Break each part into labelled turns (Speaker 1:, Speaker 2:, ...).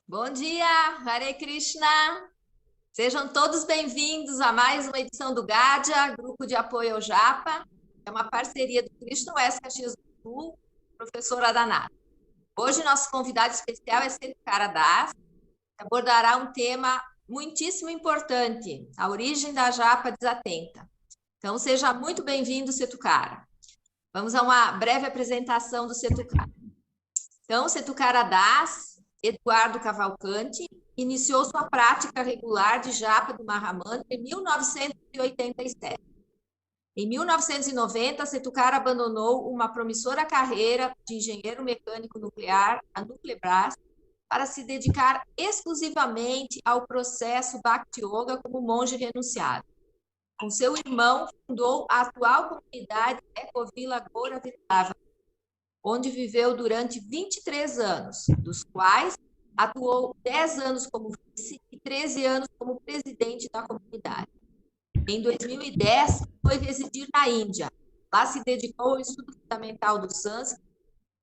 Speaker 1: Bom dia, Hare Krishna. Sejam todos bem-vindos a mais uma edição do GADIA, Grupo de Apoio ao Japa. É uma parceria do Krishna Oeste Caxias do Sul, professora Danada. Hoje, nosso convidado especial é Setukara Das, que abordará um tema muitíssimo importante, a origem da japa desatenta. Então, seja muito bem-vindo, Setukara. Vamos a uma breve apresentação do Setukara. Então, Setukara Das, Eduardo Cavalcante, iniciou sua prática regular de japa do Mahamantra em 1987. Em 1990, Setukara abandonou uma promissora carreira de engenheiro mecânico nuclear, a Nuclebras, para se dedicar exclusivamente ao processo Bhakti Yoga como monge renunciado. Com seu irmão, fundou a atual comunidade Ecovila Goura Vrindavan, onde viveu durante 23 anos, dos quais atuou 10 anos como vice e 13 anos como presidente da comunidade. Em 2010, foi residir na Índia. Lá se dedicou ao estudo fundamental do sânscrito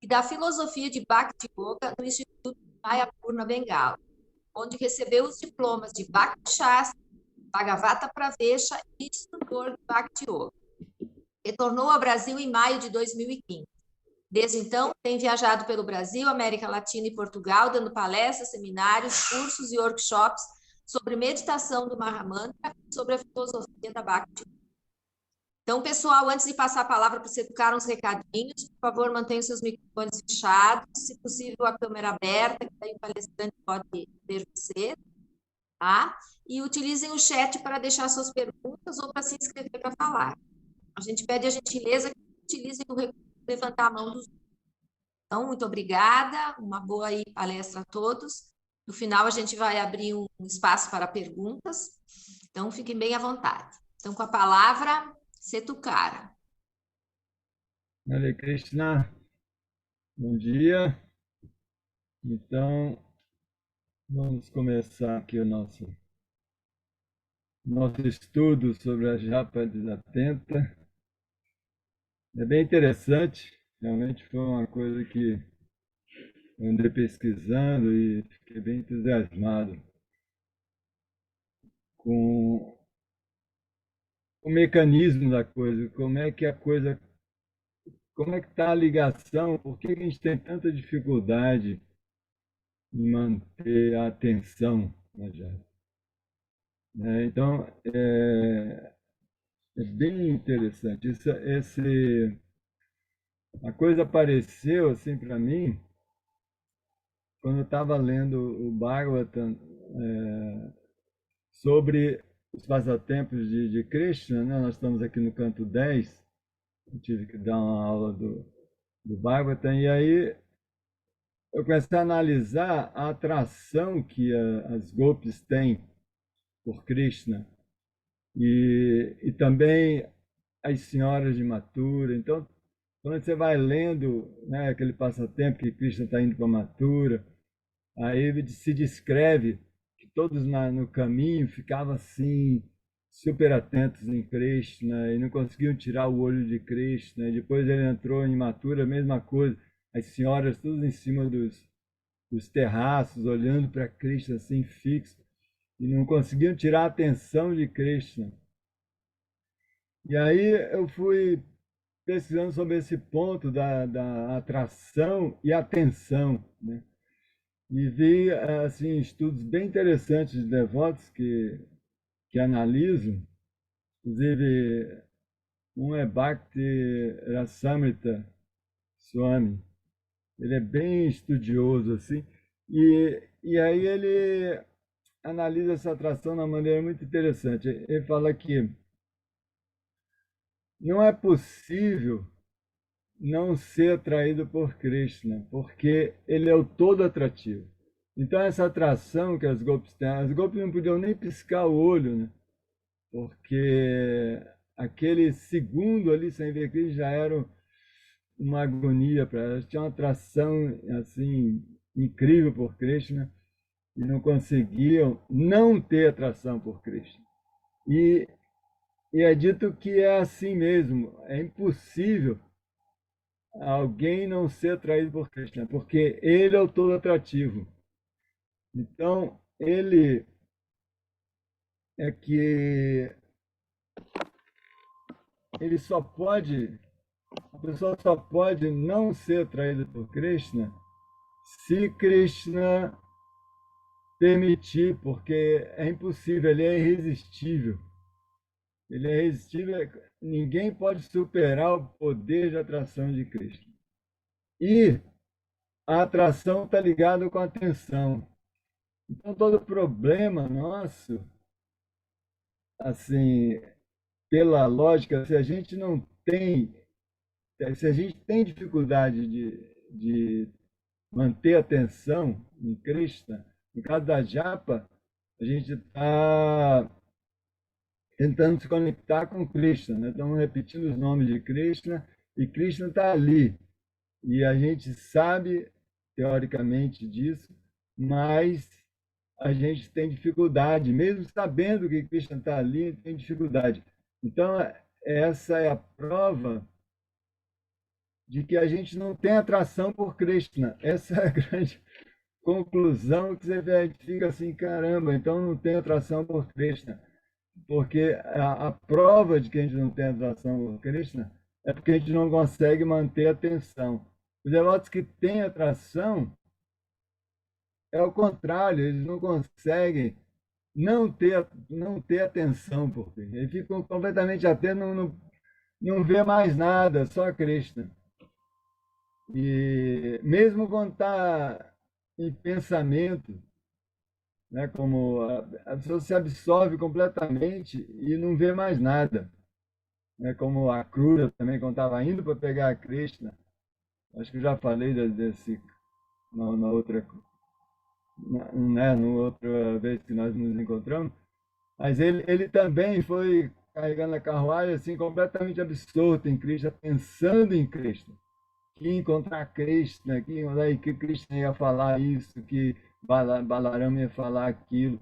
Speaker 1: e da filosofia de Bhakti Yoga no Instituto Mayapur, Bengala, onde recebeu os diplomas de Bhakti Shastra, Bhagavata Pravesha e instrutor de Bhakti Yoga. Retornou ao Brasil em maio de 2015. Desde então, tem viajado pelo Brasil, América Latina e Portugal, dando palestras, seminários, cursos e workshops sobre meditação do Mahamantra e sobre a filosofia da Bhakti. Então, pessoal, antes de passar a palavra para você tocar uns recadinhos, por favor, mantenham seus microfones fechados, se possível, a câmera aberta, que daí o palestrante pode ver você, tá? E utilizem o chat para deixar suas perguntas ou para se inscrever para falar. A gente pede a gentileza que utilizem o recurso de levantar a mão dos. Então, muito obrigada, uma boa palestra a todos. No final, a gente vai abrir um espaço para perguntas, então fiquem bem à vontade. Então, com a palavra, Setukara.
Speaker 2: Hare Krishna, bom dia. Então, vamos começar aqui o nosso estudo sobre a japa desatenta. É bem interessante, realmente foi uma coisa que eu andei pesquisando e fiquei bem entusiasmado com o mecanismo da coisa, como é que está a ligação, por que a gente tem tanta dificuldade em manter a atenção na japa. Então, é bem interessante. A coisa apareceu assim para mim quando eu estava lendo o Bhagavatam sobre os passatempos de Krishna, né? Nós estamos aqui no canto 10, eu tive que dar uma aula do Bhagavatam, e aí eu comecei a analisar a atração que as gopis têm por Krishna e também as senhoras de Mathura. Então, quando você vai lendo, né, aquele passatempo que Krishna está indo para Mathura, aí se descreve que todos no caminho ficavam assim, super atentos em Krishna e não conseguiam tirar o olho de Krishna. E depois ele entrou em Mathura, a mesma coisa, as senhoras todas em cima dos terraços, olhando para Krishna assim fixo, e não conseguiam tirar a atenção de Krishna. E aí eu fui pesquisando sobre esse ponto da atração e atenção, né? E vi assim, estudos bem interessantes de devotos que analisam, inclusive um é Bhakti Rasamrita Swami. Ele é bem estudioso assim, e aí ele analisa essa atração de uma maneira muito interessante. Ele fala que não é possível não ser atraído por Krishna, porque ele é o todo atrativo. Então essa atração que as gopis têm, as gopis não podiam nem piscar o olho, né? Porque aquele segundo ali sem ver Krishna já era uma agonia para elas. Tinha uma atração assim incrível por Krishna e não conseguiam não ter atração por Krishna. E, e é dito que é assim mesmo, é impossível alguém não ser atraído por Krishna, porque ele é o todo atrativo. Então, ele é que ele só pode, a pessoa só pode não ser atraída por Krishna se Krishna permitir, porque é impossível, ele é irresistível. Ele é irresistível, ninguém pode superar o poder de atração de Krishna. E a atração está ligada com a atenção. Então, todo problema nosso, assim, pela lógica, se a gente tem dificuldade de manter a atenção em Krishna, no caso da japa, a gente está tentando se conectar com Krishna, né? Estamos repetindo os nomes de Krishna e Krishna está ali. E a gente sabe, teoricamente, disso, mas a gente tem dificuldade, mesmo sabendo que Krishna está ali, tem dificuldade. Então, essa é a prova de que a gente não tem atração por Krishna. Essa é a grande conclusão que você vê, a gente fica assim, caramba, então não tem atração por Krishna. Porque a prova de que a gente não tem atração por Krishna é porque a gente não consegue manter a atenção. Os devotos que têm atração é o contrário, eles não conseguem não ter atenção por Krishna. Eles ficam completamente atentos, não vê mais nada, só Krishna. E mesmo quando está em pensamento, né, como a pessoa se absorve completamente e não vê mais nada. Né, como a Krura também, quando estava indo para pegar a Krishna, acho que eu já falei desse na outra, né, na outra vez que nós nos encontramos, mas ele também foi carregando a carruagem assim, completamente absorto em Krishna, pensando em Krishna. Que ia encontrar Krishna, que Krishna ia falar isso, que Balarama ia falar aquilo.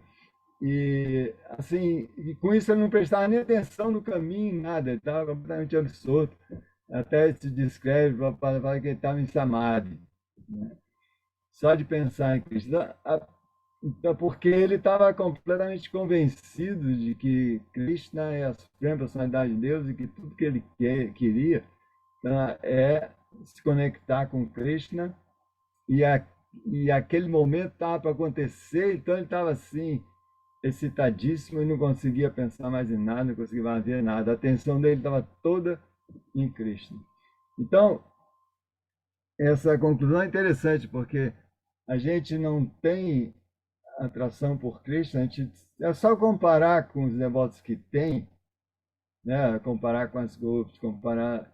Speaker 2: E assim, e com isso ele não prestava nem atenção no caminho, nada, ele estava completamente absorto. Até se descreve para falar que ele estava em Samadhi, né? Só de pensar em Krishna. Então, porque ele estava completamente convencido de que Krishna é a suprema personalidade de Deus e que tudo que ele queria é se conectar com Krishna e aquele momento estava para acontecer, então ele estava assim, excitadíssimo e não conseguia pensar mais em nada, não conseguia mais ver nada. A atenção dele estava toda em Krishna. Então, essa conclusão é interessante, porque a gente não tem atração por Krishna, é só comparar com os devotos que tem, né? Comparar com as golpes, comparar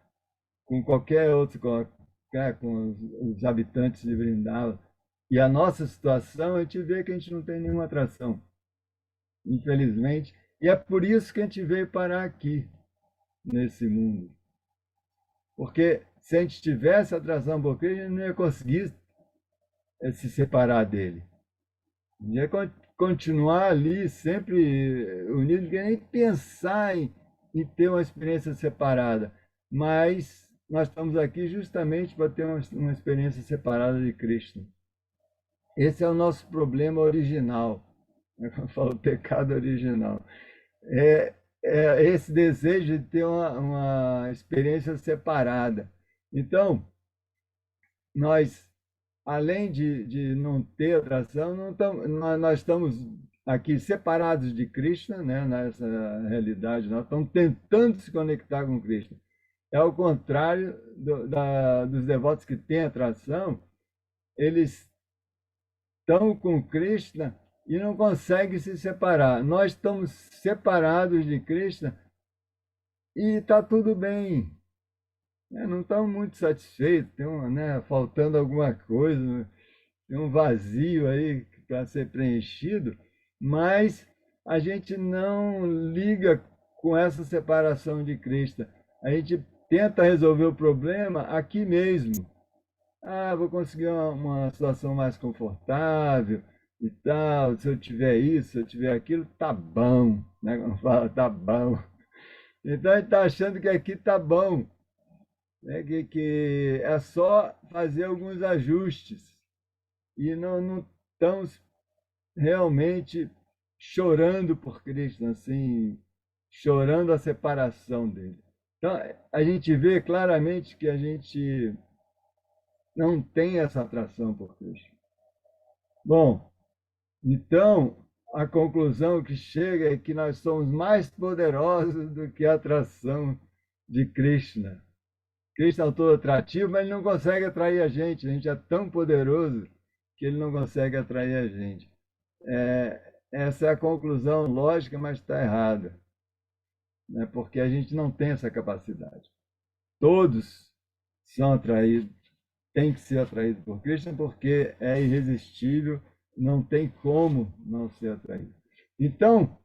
Speaker 2: com qualquer outro, com os habitantes de Vrindavan. E a nossa situação, a gente vê que a gente não tem nenhuma atração, infelizmente. E é por isso que a gente veio parar aqui, nesse mundo. Porque se a gente tivesse atração por Krishna, a gente não ia conseguir se separar dele. Ia continuar ali, sempre unido, não queria nem pensar em ter uma experiência separada. Mas nós estamos aqui justamente para ter uma experiência separada de Krishna. Esse é o nosso problema original. Eu falo pecado original. É, é esse desejo de ter uma experiência separada. Então, nós, além de não ter atração, nós estamos aqui separados de Krishna, né, nessa realidade, nós estamos tentando se conectar com Krishna. É o contrário dos devotos que têm atração, eles estão com Krishna e não conseguem se separar. Nós estamos separados de Krishna e está tudo bem. Não estamos muito satisfeitos, né, faltando alguma coisa, tem um vazio aí para ser preenchido, mas a gente não liga com essa separação de Krishna. A gente tenta resolver o problema aqui mesmo. Vou conseguir uma situação mais confortável e tal, se eu tiver isso, se eu tiver aquilo, tá bom, né? Quando fala, tá bom. Então a gente está achando que aqui tá bom, né? Que é só fazer alguns ajustes e não estamos realmente chorando por Krishna, assim, chorando a separação dele. Então, a gente vê claramente que a gente não tem essa atração por Krishna. Bom, então, a conclusão que chega é que nós somos mais poderosos do que a atração de Krishna. Krishna é o todo atrativo, mas ele não consegue atrair a gente. A gente é tão poderoso que ele não consegue atrair a gente. Essa é a conclusão lógica, mas está errada, né? Porque a gente não tem essa capacidade. Todos são atraídos, têm que ser atraídos por Krishna, porque é irresistível, não tem como não ser atraído. Então,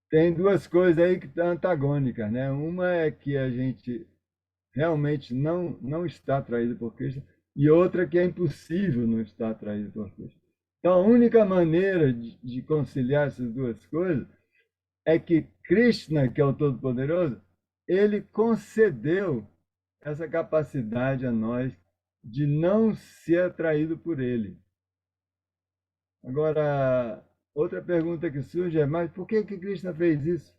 Speaker 2: tem duas coisas aí que estão antagônicas, né? Uma é que a gente realmente não está atraído por Krishna, e outra que é impossível não estar atraído por Krishna. Então, a única maneira de conciliar essas duas coisas é que Krishna, que é o Todo-Poderoso, ele concedeu essa capacidade a nós de não ser atraído por ele. Agora, outra pergunta que surge é, mas por que Krishna fez isso?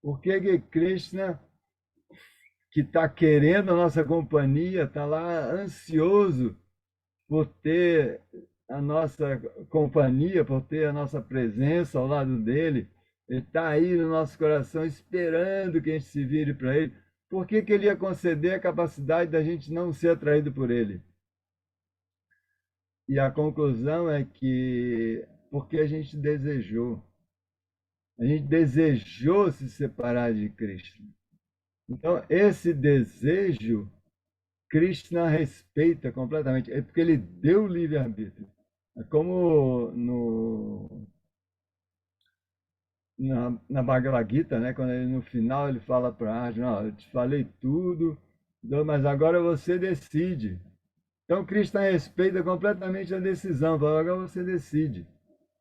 Speaker 2: Por que Krishna, que está querendo a nossa companhia, está lá ansioso por ter a nossa companhia, por ter a nossa presença ao lado dele, ele está aí no nosso coração esperando que a gente se vire para ele. Por que ele ia conceder a capacidade da gente não ser atraído por ele? E a conclusão é que porque a gente desejou se separar de Krishna. Então, esse desejo, Krishna respeita completamente, é porque ele deu o livre-arbítrio. É como na Bhagavad Gita, né? Quando ele, no final ele fala para Arjuna, eu te falei tudo, mas agora você decide. Então, Krishna respeita completamente a decisão, fala, agora você decide.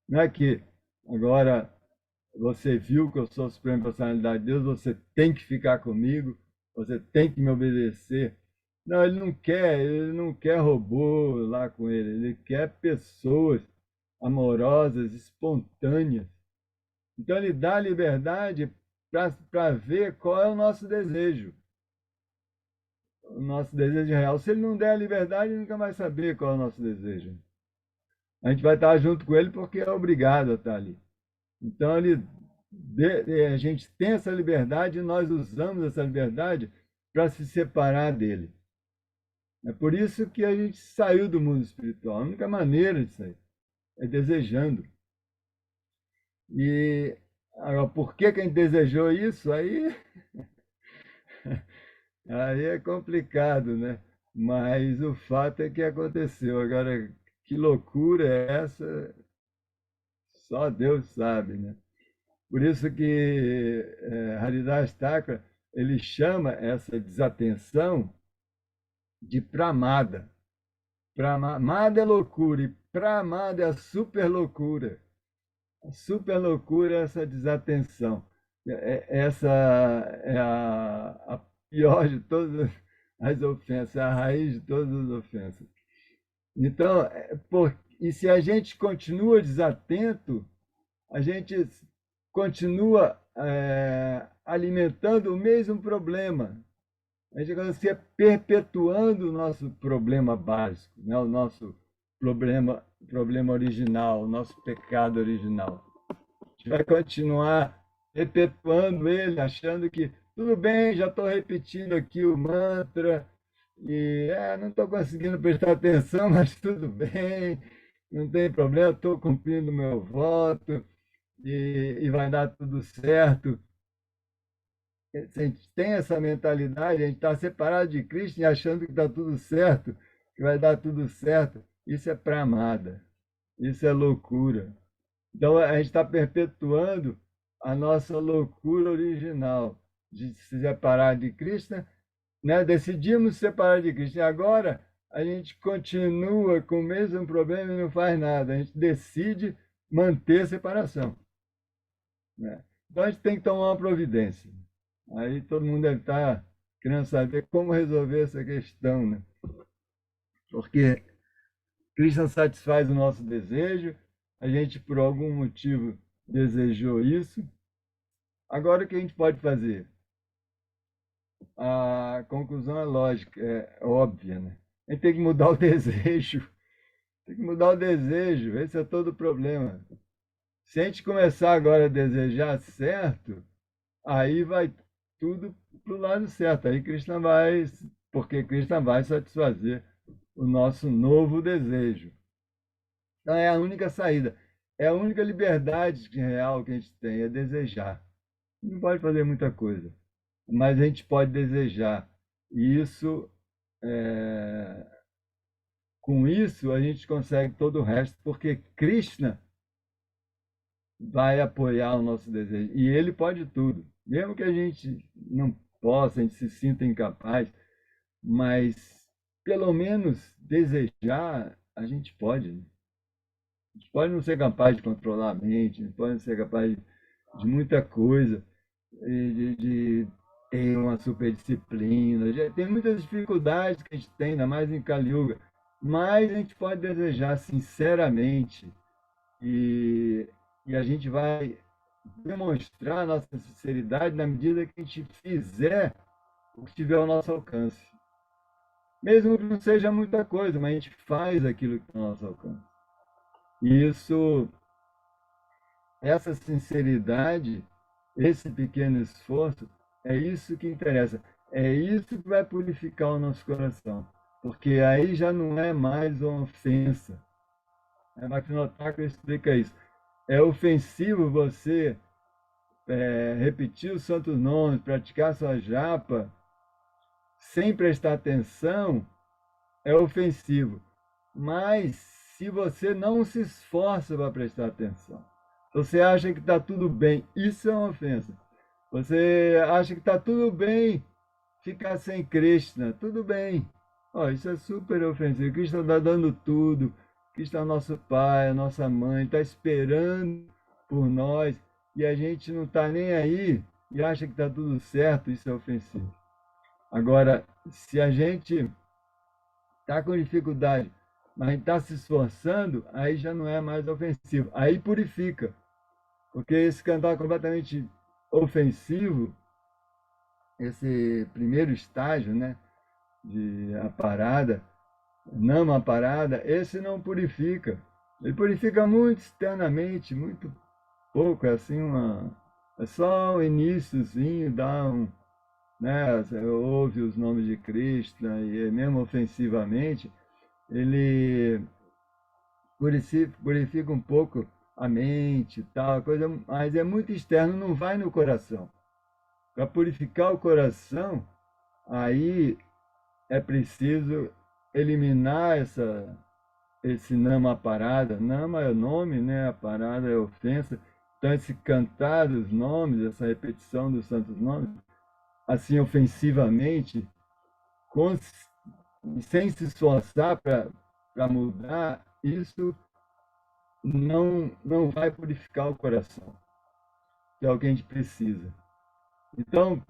Speaker 2: Não é que agora você viu que eu sou a Suprema Personalidade de Deus, você tem que ficar comigo, você tem que me obedecer. Não, ele não quer robô lá com ele quer pessoas amorosas, espontâneas. Então ele dá liberdade para ver qual é o nosso desejo. O nosso desejo real. Se ele não der a liberdade, nunca vai saber qual é o nosso desejo. A gente vai estar junto com ele porque é obrigado a estar ali. Então a gente tem essa liberdade e nós usamos essa liberdade para se separar dele. É por isso que a gente saiu do mundo espiritual. A única maneira de sair é desejando. E agora, por que a gente desejou isso? Aí é complicado, né? Mas o fato é que aconteceu. Agora, que loucura é essa? Só Deus sabe, né? Por isso que Haridas Thakur, ele chama essa desatenção de pramada. Pramada é loucura e pramada é a super loucura. A super loucura é essa desatenção. Essa é a pior de todas as ofensas, a raiz de todas as ofensas. Então, e se a gente continua desatento, a gente continua alimentando o mesmo problema. A gente continua perpetuando o nosso problema básico, né? O nosso problema original, o nosso pecado original. A gente vai continuar perpetuando ele, achando que tudo bem, já estou repetindo aqui o mantra, e não estou conseguindo prestar atenção, mas tudo bem, não tem problema, estou cumprindo o meu voto e vai dar tudo certo. Se a gente tem essa mentalidade, a gente está separado de Cristo e achando que está tudo certo, que vai dar tudo certo. Isso é pramada, isso é loucura. Então a gente está perpetuando a nossa loucura original de se separar de Cristo, né? Decidimos se separar de Cristo e agora a gente continua com o mesmo problema e não faz nada. A gente decide manter a separação, né? Então a gente tem que tomar uma providência. Aí todo mundo deve estar querendo saber como resolver essa questão, né? Porque Krishna satisfaz o nosso desejo, a gente por algum motivo desejou isso. Agora o que a gente pode fazer? A conclusão é lógica, é óbvia, né? A gente tem que mudar o desejo. Tem que mudar o desejo, esse é todo o problema. Se a gente começar agora a desejar certo, aí vai tudo para o lado certo. Aí Krishna vai, porque Krishna vai satisfazer o nosso novo desejo. Então é a única saída, é a única liberdade real que a gente tem, é desejar. Não pode fazer muita coisa, mas a gente pode desejar. E isso, com isso, a gente consegue todo o resto, porque Krishna vai apoiar o nosso desejo. E ele pode tudo. Mesmo que a gente não possa, a gente se sinta incapaz, mas pelo menos desejar, a gente pode. Né? A gente pode não ser capaz de controlar a mente, a gente pode não ser capaz de muita coisa, de ter uma super disciplina. Tem muitas dificuldades que a gente tem, ainda mais em Kali Yuga, mas a gente pode desejar sinceramente e, e a gente vai demonstrar nossa sinceridade na medida que a gente fizer o que tiver ao nosso alcance. Mesmo que não seja muita coisa, mas a gente faz aquilo que está ao nosso alcance. E isso, essa sinceridade, esse pequeno esforço, é isso que interessa. É isso que vai purificar o nosso coração. Porque aí já não é mais uma ofensa. A Bhaktivinoda explica isso. É ofensivo você repetir os santos nomes, praticar sua japa, sem prestar atenção, é ofensivo. Mas se você não se esforça para prestar atenção, você acha que está tudo bem, isso é uma ofensa. Você acha que está tudo bem ficar sem Krishna, tudo bem. Isso é super ofensivo. Krishna está dando tudo. Krishna é nosso pai, nossa mãe, está esperando por nós e a gente não está nem aí e acha que está tudo certo, isso é ofensivo. Agora, se a gente está com dificuldade, mas a gente está se esforçando, aí já não é mais ofensivo. Aí purifica. Porque esse cantar completamente ofensivo, esse primeiro estágio, né, de a parada, não a parada, esse não purifica. Ele purifica muito externamente, muito pouco, é assim é só o iníciozinho, dá né, você ouve os nomes de Krishna e mesmo ofensivamente, ele purifica um pouco a mente, tal coisa, mas é muito externo, não vai no coração. Para purificar o coração, aí é preciso eliminar esse nama parada. Nama é o nome, né? A parada é a ofensa. Então, esse cantar dos nomes, essa repetição dos santos nomes, assim ofensivamente, sem se esforçar para mudar, isso não vai purificar o coração, que é o que a gente precisa. Então,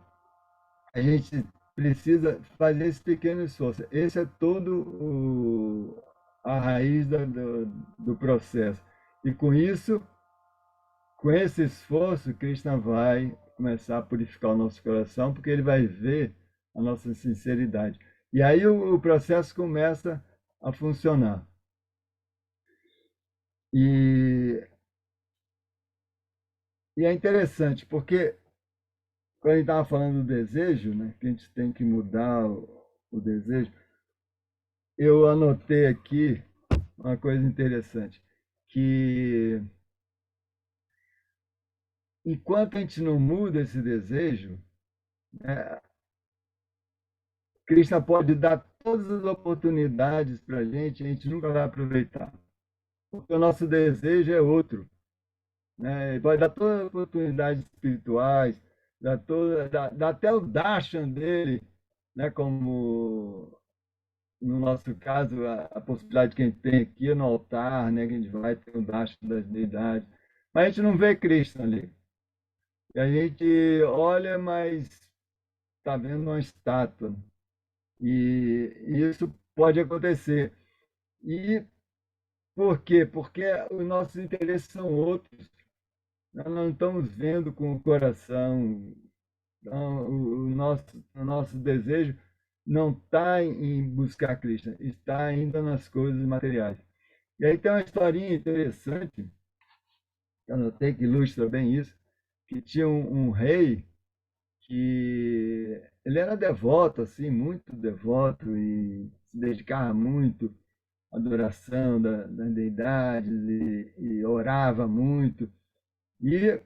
Speaker 2: a gente precisa fazer esse pequeno esforço. Esse é todo a raiz do processo. E com isso, com esse esforço, Krishna vai começar a purificar o nosso coração, porque ele vai ver a nossa sinceridade. E aí o processo começa a funcionar. E é interessante, porque quando a gente estava falando do desejo, né, que a gente tem que mudar o desejo, eu anotei aqui uma coisa interessante, que enquanto a gente não muda esse desejo, né, Krishna pode dar todas as oportunidades para a gente nunca vai aproveitar. Porque o nosso desejo é outro. Né? Ele pode dar todas as oportunidades espirituais, dá até o darshan dele, né? Como no nosso caso, a possibilidade que a gente tem aqui no altar, né? Que a gente vai ter o darshan das deidades. Mas a gente não vê Krishna ali. E a gente olha, mas está vendo uma estátua. E isso pode acontecer. E Por quê? Porque os nossos interesses são outros. Nós não estamos vendo com o coração. Então, o nosso desejo não está em buscar Cristo, está ainda nas coisas materiais. E aí tem uma historinha interessante, que eu notei que ilustra bem isso, que tinha um rei que ele era devoto, assim, muito devoto e se dedicava muito à adoração das deidades e orava muito. E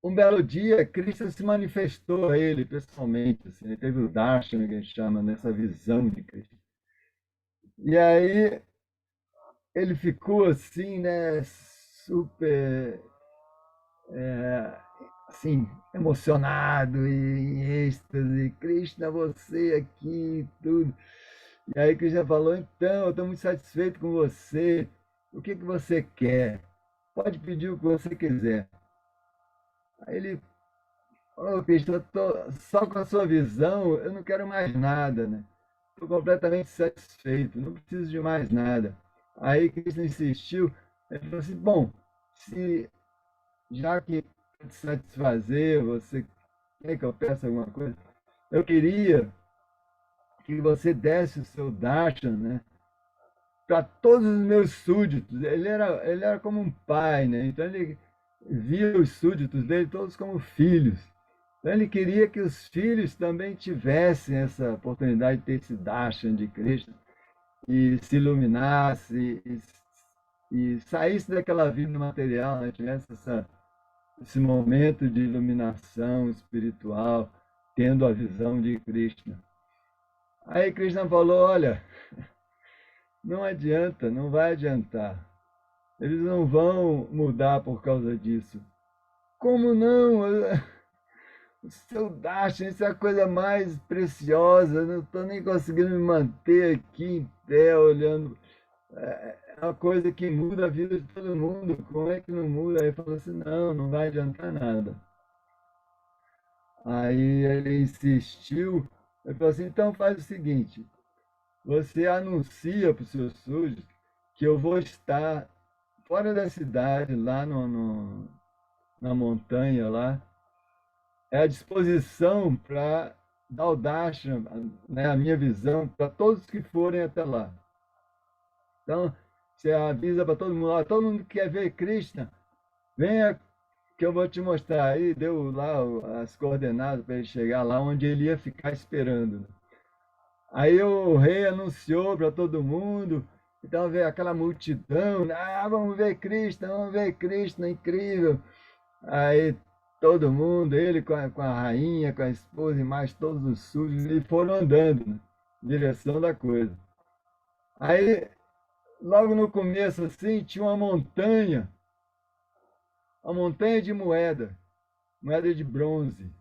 Speaker 2: um belo dia, Cristo se manifestou a ele pessoalmente, assim, ele teve o darshan, que a gente chama, nessa visão de Cristo. E aí ele ficou assim, né, super, é, assim, emocionado e em êxtase. Krishna, você aqui e tudo. E aí Krishna falou, então, eu estou muito satisfeito com você. O que que você quer? Pode pedir o que você quiser. Aí ele falou, Krishna, eu tô, só com a sua visão, eu não quero mais nada, né? Estou completamente satisfeito, não preciso de mais nada. Aí Krishna insistiu, ele falou assim, bom, se já que para te satisfazer, você quer que eu peça alguma coisa? Eu queria que você desse o seu darshan, né, para todos os meus súditos. Ele era como um pai, né? Então ele via os súditos dele todos como filhos. Então ele queria que os filhos também tivessem essa oportunidade de ter esse darshan de Krishna e se iluminasse e saísse daquela vida material, né? Tivesse esse momento de iluminação espiritual, tendo a visão de Krishna. Aí Krishna falou, olha, não adianta, não vai adiantar. Eles não vão mudar por causa disso. Como não? O seu darshan, isso é a coisa mais preciosa. Eu não estou nem conseguindo me manter aqui em pé, olhando. É uma coisa que muda a vida de todo mundo. Como é que não muda? Aí ele falou assim, não, não vai adiantar nada. Aí ele insistiu, ele falou assim, então faz o seguinte, você anuncia para os seus súditos que eu vou estar fora da cidade, lá na montanha, lá, é à disposição para dar o darshan, né, a minha visão, para todos que forem até lá. Então, você avisa para todo mundo, ó, todo mundo que quer ver Krishna, venha que eu vou te mostrar. Aí deu lá as coordenadas para ele chegar lá onde ele ia ficar esperando. Aí o rei anunciou para todo mundo, então veio aquela multidão, vamos ver Krishna, incrível. Aí todo mundo, ele com a rainha, com a esposa e mais todos os súditos, e foram andando, né, em direção da coisa. Aí, logo no começo, assim, tinha uma montanha de moeda de bronze.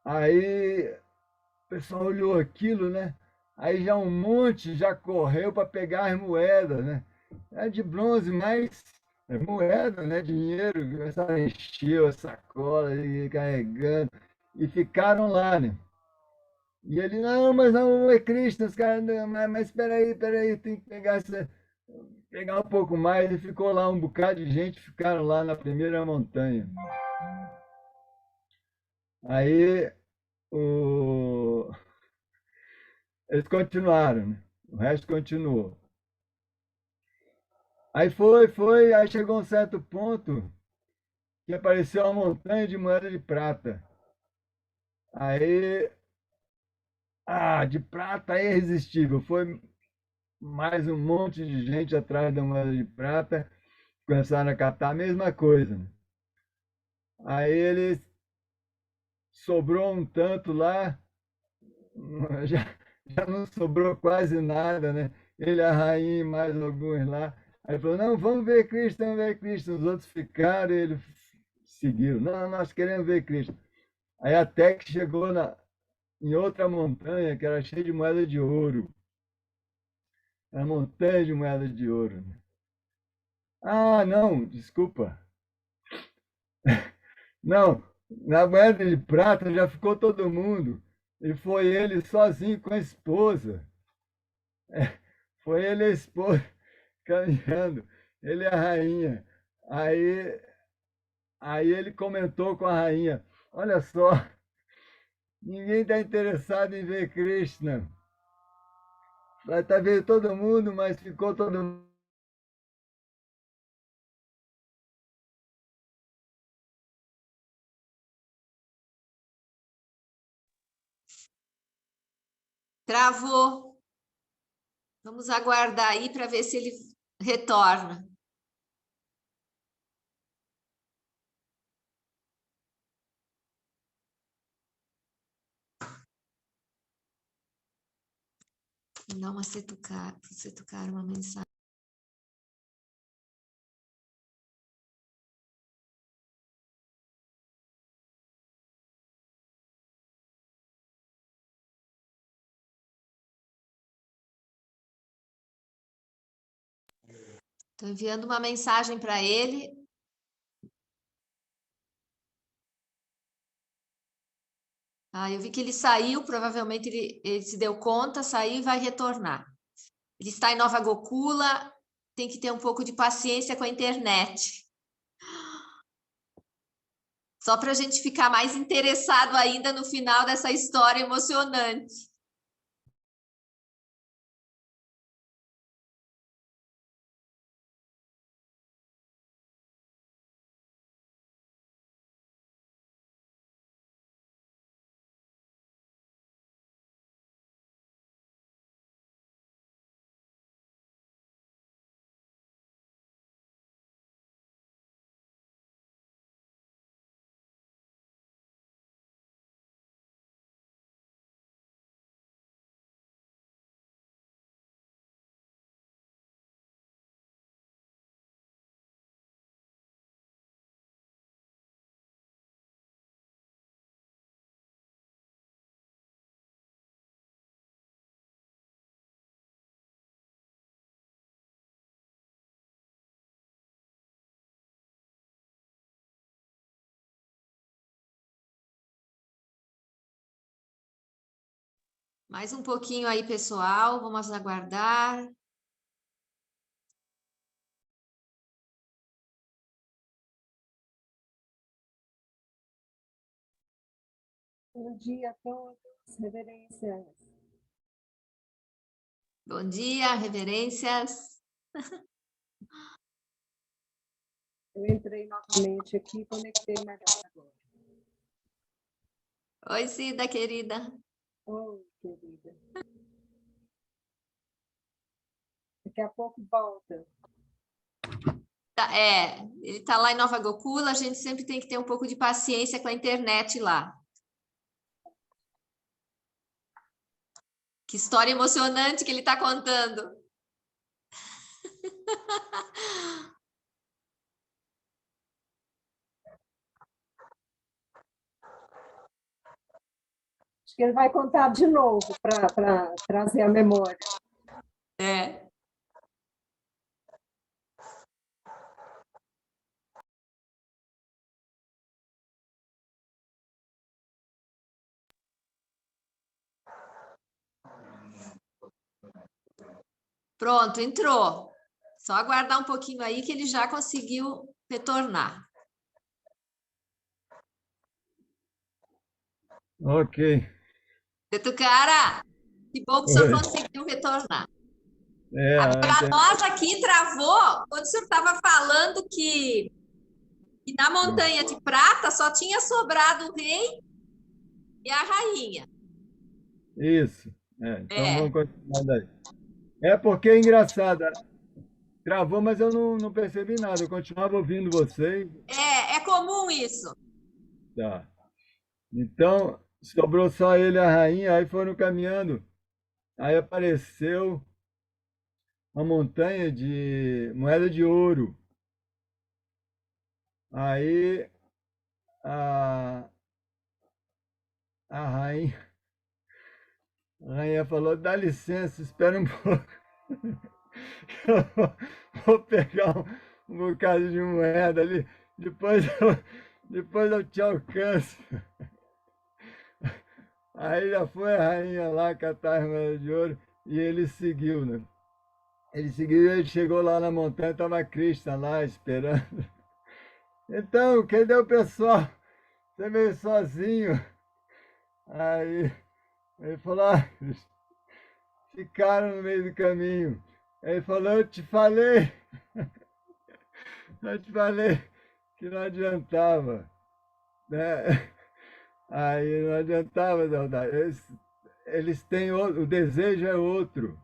Speaker 2: Aí o pessoal olhou aquilo, né? Aí já um monte já correu para pegar as moedas, né? É de bronze, mas é moeda, né? Dinheiro. Começaram a encher a sacola e carregando. E ficaram lá, né? E ele, não, mas não é Cristo, os caras, mas espera aí, tem que pegar um pouco mais. E ficou lá um bocado de gente, ficaram lá na primeira montanha. Aí o... eles continuaram, né? O resto continuou. Aí aí chegou um certo ponto que apareceu uma montanha de moeda de prata. Aí, de prata é irresistível. Foi mais um monte de gente atrás da moeda de prata, começaram a catar a mesma coisa, né? Aí eles sobrou um tanto lá, já, já não sobrou quase nada, né? Ele, a rainha e mais alguns lá. Aí falou, não, vamos ver Cristo, vamos ver Cristo. Os outros ficaram e ele seguiu. Não, nós queremos ver Cristo. Aí até que chegou em outra montanha que era cheia de moeda de ouro. Era montanha de moeda de ouro, né? Não, desculpa. Não, na moeda de prata já ficou todo mundo. E foi ele sozinho com a esposa. foi ele e a esposa caminhando, ele e a rainha. Aí, aí ele comentou com a rainha: olha só, ninguém está interessado em ver Krishna. Vai estar vendo todo mundo, mas ficou todo mundo.
Speaker 1: Travou. Vamos aguardar aí para ver se ele retorna. Não, mas você tocar uma mensagem. Estou enviando uma mensagem para ele. Eu vi que ele saiu, provavelmente ele se deu conta, saiu e vai retornar. Ele está em Nova Gokula, tem que ter um pouco de paciência com a internet. Só para a gente ficar mais interessado ainda no final dessa história emocionante. Mais um pouquinho aí, pessoal. Vamos aguardar.
Speaker 3: Bom dia a todos, reverências.
Speaker 1: Bom dia, reverências.
Speaker 3: Eu entrei novamente aqui e conectei melhor agora.
Speaker 1: Oi, Cida, querida.
Speaker 3: Oi, querida. Daqui a pouco volta.
Speaker 1: Ele está lá em Nova Gokula, a gente sempre tem que ter um pouco de paciência com a internet lá. Que história emocionante que ele está contando.
Speaker 3: Acho que ele vai contar de novo para trazer a memória.
Speaker 1: É. Pronto, entrou. Só aguardar um pouquinho aí que ele já conseguiu retornar.
Speaker 2: Ok.
Speaker 1: Tetucara, que bom que o senhor conseguiu retornar. Para nós aqui travou quando o senhor estava falando que na Montanha de Prata só tinha sobrado o rei e a rainha.
Speaker 2: Isso. Então vamos continuar daí. É porque é engraçado. Travou, mas eu não percebi nada. Eu continuava ouvindo vocês.
Speaker 1: É comum isso.
Speaker 2: Tá. Então, sobrou só ele e a rainha, aí foram caminhando. Aí apareceu uma montanha de moeda de ouro. Aí a, a rainha falou: dá licença, espera um pouco. Eu vou pegar um bocado de moeda ali, depois eu te alcanço. Aí já foi a rainha lá catar as moedas de ouro e ele seguiu, né? Ele seguiu, ele chegou lá na montanha, estava Krishna lá esperando. Então, cadê o pessoal? Você veio sozinho? Aí ele falou, ficaram no meio do caminho. Aí ele falou, eu te falei que não adiantava, né? Aí não adiantava, não. Eles têm outro, o desejo é outro.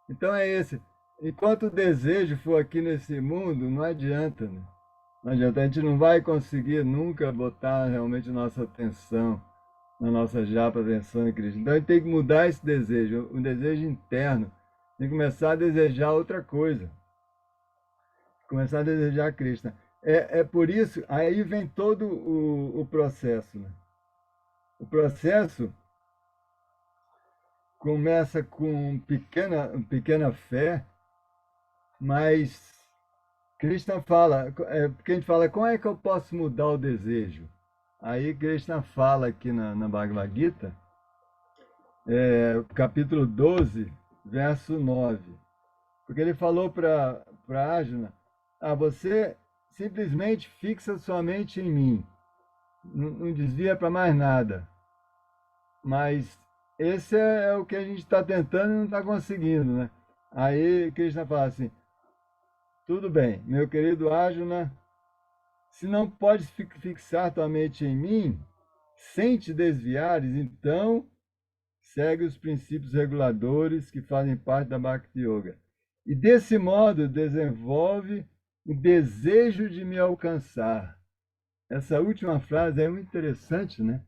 Speaker 2: Então é esse. Enquanto o desejo for aqui nesse mundo, não adianta, né? Não adianta, a gente não vai conseguir nunca botar realmente nossa atenção na nossa japa, atenção em Cristo. Então a gente tem que mudar esse desejo, um desejo interno. Tem que começar a desejar outra coisa. Começar a desejar Krishna. É por isso, aí vem todo o processo, né? O processo começa com pequena fé, mas Krishna fala, porque a gente fala, como é que eu posso mudar o desejo? Aí Krishna fala aqui na Bhagavad Gita, capítulo 12, verso 9. Porque ele falou para Arjuna, você simplesmente fixa sua mente em mim, não desvia para mais nada. Mas esse é o que a gente está tentando e não está conseguindo, né? Aí Krishna fala assim, tudo bem, meu querido Arjuna, se não podes fixar tua mente em mim, sem te desviares, então segue os princípios reguladores que fazem parte da Bhakti Yoga. E desse modo desenvolve o desejo de me alcançar. Essa última frase é muito interessante, né?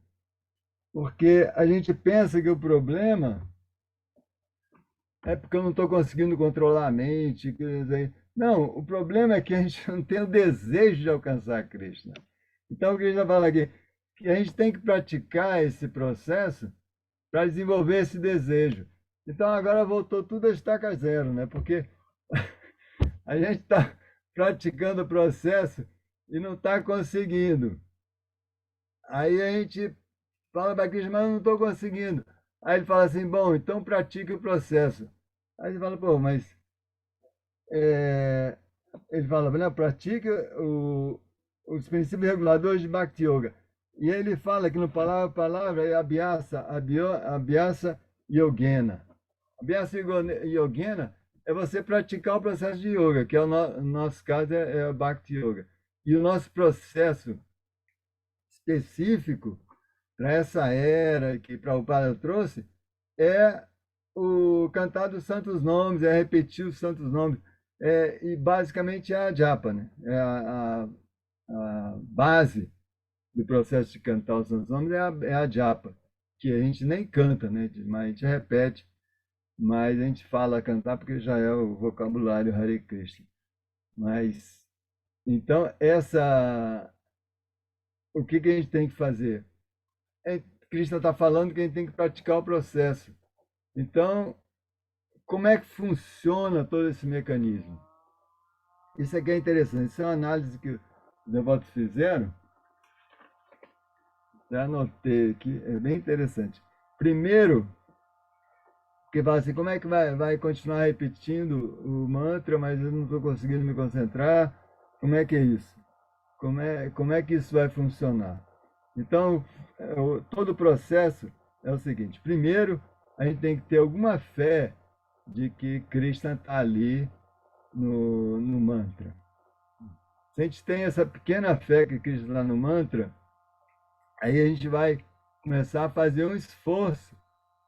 Speaker 2: Porque a gente pensa que o problema é porque eu não estou conseguindo controlar a mente. Não, o problema é que a gente não tem o desejo de alcançar Krishna. Então, o Krishna fala aqui que a gente tem que praticar esse processo para desenvolver esse desejo. Então, agora voltou tudo a estaca zero, né? Porque a gente está praticando o processo e não está conseguindo. Aí a gente fala para Krishna, mas eu não estou conseguindo. Aí ele fala assim, bom, então pratique o processo. Aí ele fala, pô, mas ele fala, né, pratique os princípios reguladores de Bhakti Yoga. E ele fala que no palavra é Abhyasa Yogena. Abhyasa Yogena é você praticar o processo de yoga, que no nosso caso é o Bhakti Yoga. E o nosso processo específico para essa era que Prabhupada trouxe é o cantar dos santos nomes, é repetir os santos nomes, e basicamente é a japa, né? É a base do processo de cantar os santos nomes é a japa, que a gente nem canta, né? Mas a gente repete, mas a gente fala cantar porque já é o vocabulário Hare Krishna. Mas, então, o que a gente tem que fazer? Krishna está falando que a gente tem que praticar o processo. Então, como é que funciona todo esse mecanismo? Isso aqui é interessante. Isso é uma análise que os devotos fizeram. Já anotei aqui, é bem interessante. Primeiro, que fala assim, como é que vai continuar repetindo o mantra, mas eu não estou conseguindo me concentrar? Como é que é isso? Como é que isso vai funcionar? Então, todo o processo é o seguinte. Primeiro, a gente tem que ter alguma fé de que Krishna está ali no mantra. Se a gente tem essa pequena fé que Krishna está no mantra, aí a gente vai começar a fazer um esforço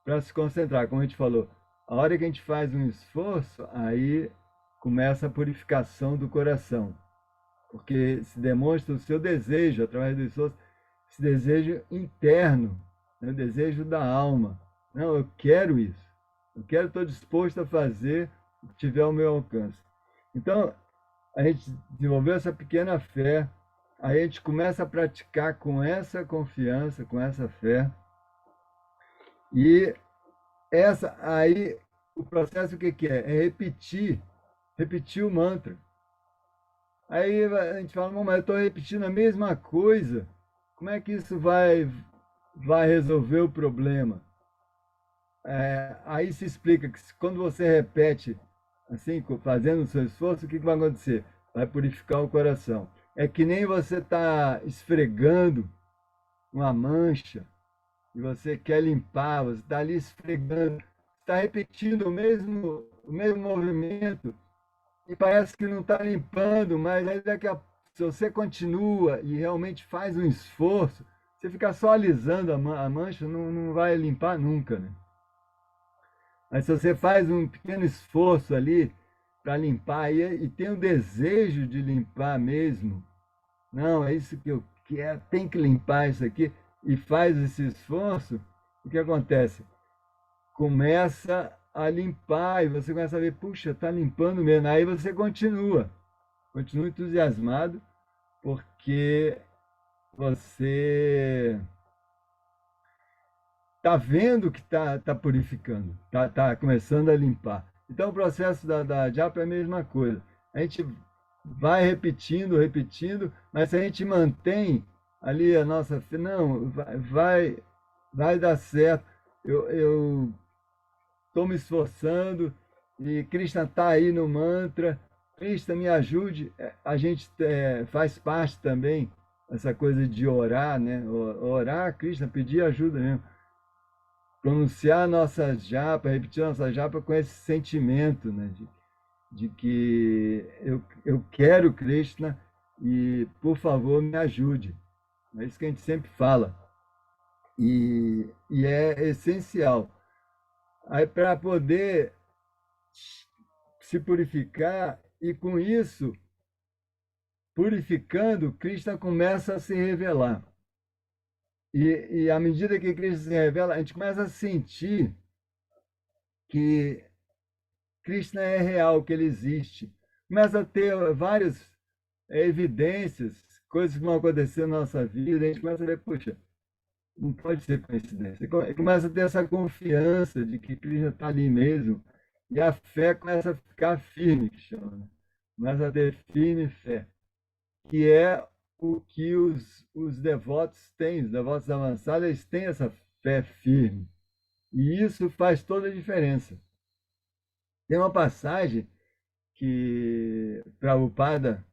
Speaker 2: para se concentrar. Como a gente falou, a hora que a gente faz um esforço, aí começa a purificação do coração. Porque se demonstra o seu desejo, através do esforço, esse desejo interno, né? O desejo da alma. Não, eu quero isso. Eu quero, estou disposto a fazer o que tiver ao meu alcance. Então, a gente desenvolveu essa pequena fé, aí a gente começa a praticar com essa confiança, com essa fé. E aí o processo o que é? É repetir o mantra. Aí a gente fala, mas eu estou repetindo a mesma coisa. Como é que isso vai resolver o problema? Aí se explica que quando você repete assim, fazendo o seu esforço, o que vai acontecer? Vai purificar o coração. É que nem você está esfregando uma mancha e você quer limpar, você está ali esfregando, está repetindo o mesmo movimento e parece que não está limpando, mas aí se você continua e realmente faz um esforço, você ficar só alisando a mancha, não vai limpar nunca, né? Mas se você faz um pequeno esforço ali para limpar e tem o desejo de limpar mesmo, não, é isso que eu quero, tem que limpar isso aqui, e faz esse esforço, o que acontece? Começa a limpar e você começa a ver, puxa, está limpando mesmo. Aí você continua entusiasmado, porque você está vendo que está purificando, está começando a limpar. Então, o processo da japa é a mesma coisa. A gente vai repetindo, repetindo, mas se a gente mantém ali a nossa fé, não, vai dar certo. Eu estou me esforçando e Krishna está aí no mantra. Krishna, me ajude. A gente faz parte também essa coisa de orar, né? Orar, Krishna, pedir ajuda mesmo. Pronunciar nossa japa, repetir nossa japa com esse sentimento, né? De que eu quero Krishna e, por favor, me ajude. É isso que a gente sempre fala. E é essencial. Aí, para poder se purificar, e com isso, purificando, Krishna começa a se revelar. E à medida que Krishna se revela, a gente começa a sentir que Krishna é real, que ele existe. Começa a ter várias evidências, coisas que vão acontecer na nossa vida, a gente começa a ver, puxa, não pode ser coincidência. Começa a ter essa confiança de que Krishna está ali mesmo, e a fé começa a ficar firme, que chama, né? Começa a ter firme fé, que é o que os devotos têm, os devotos avançados, eles têm essa fé firme. E isso faz toda a diferença. Tem uma passagem que Prabhupada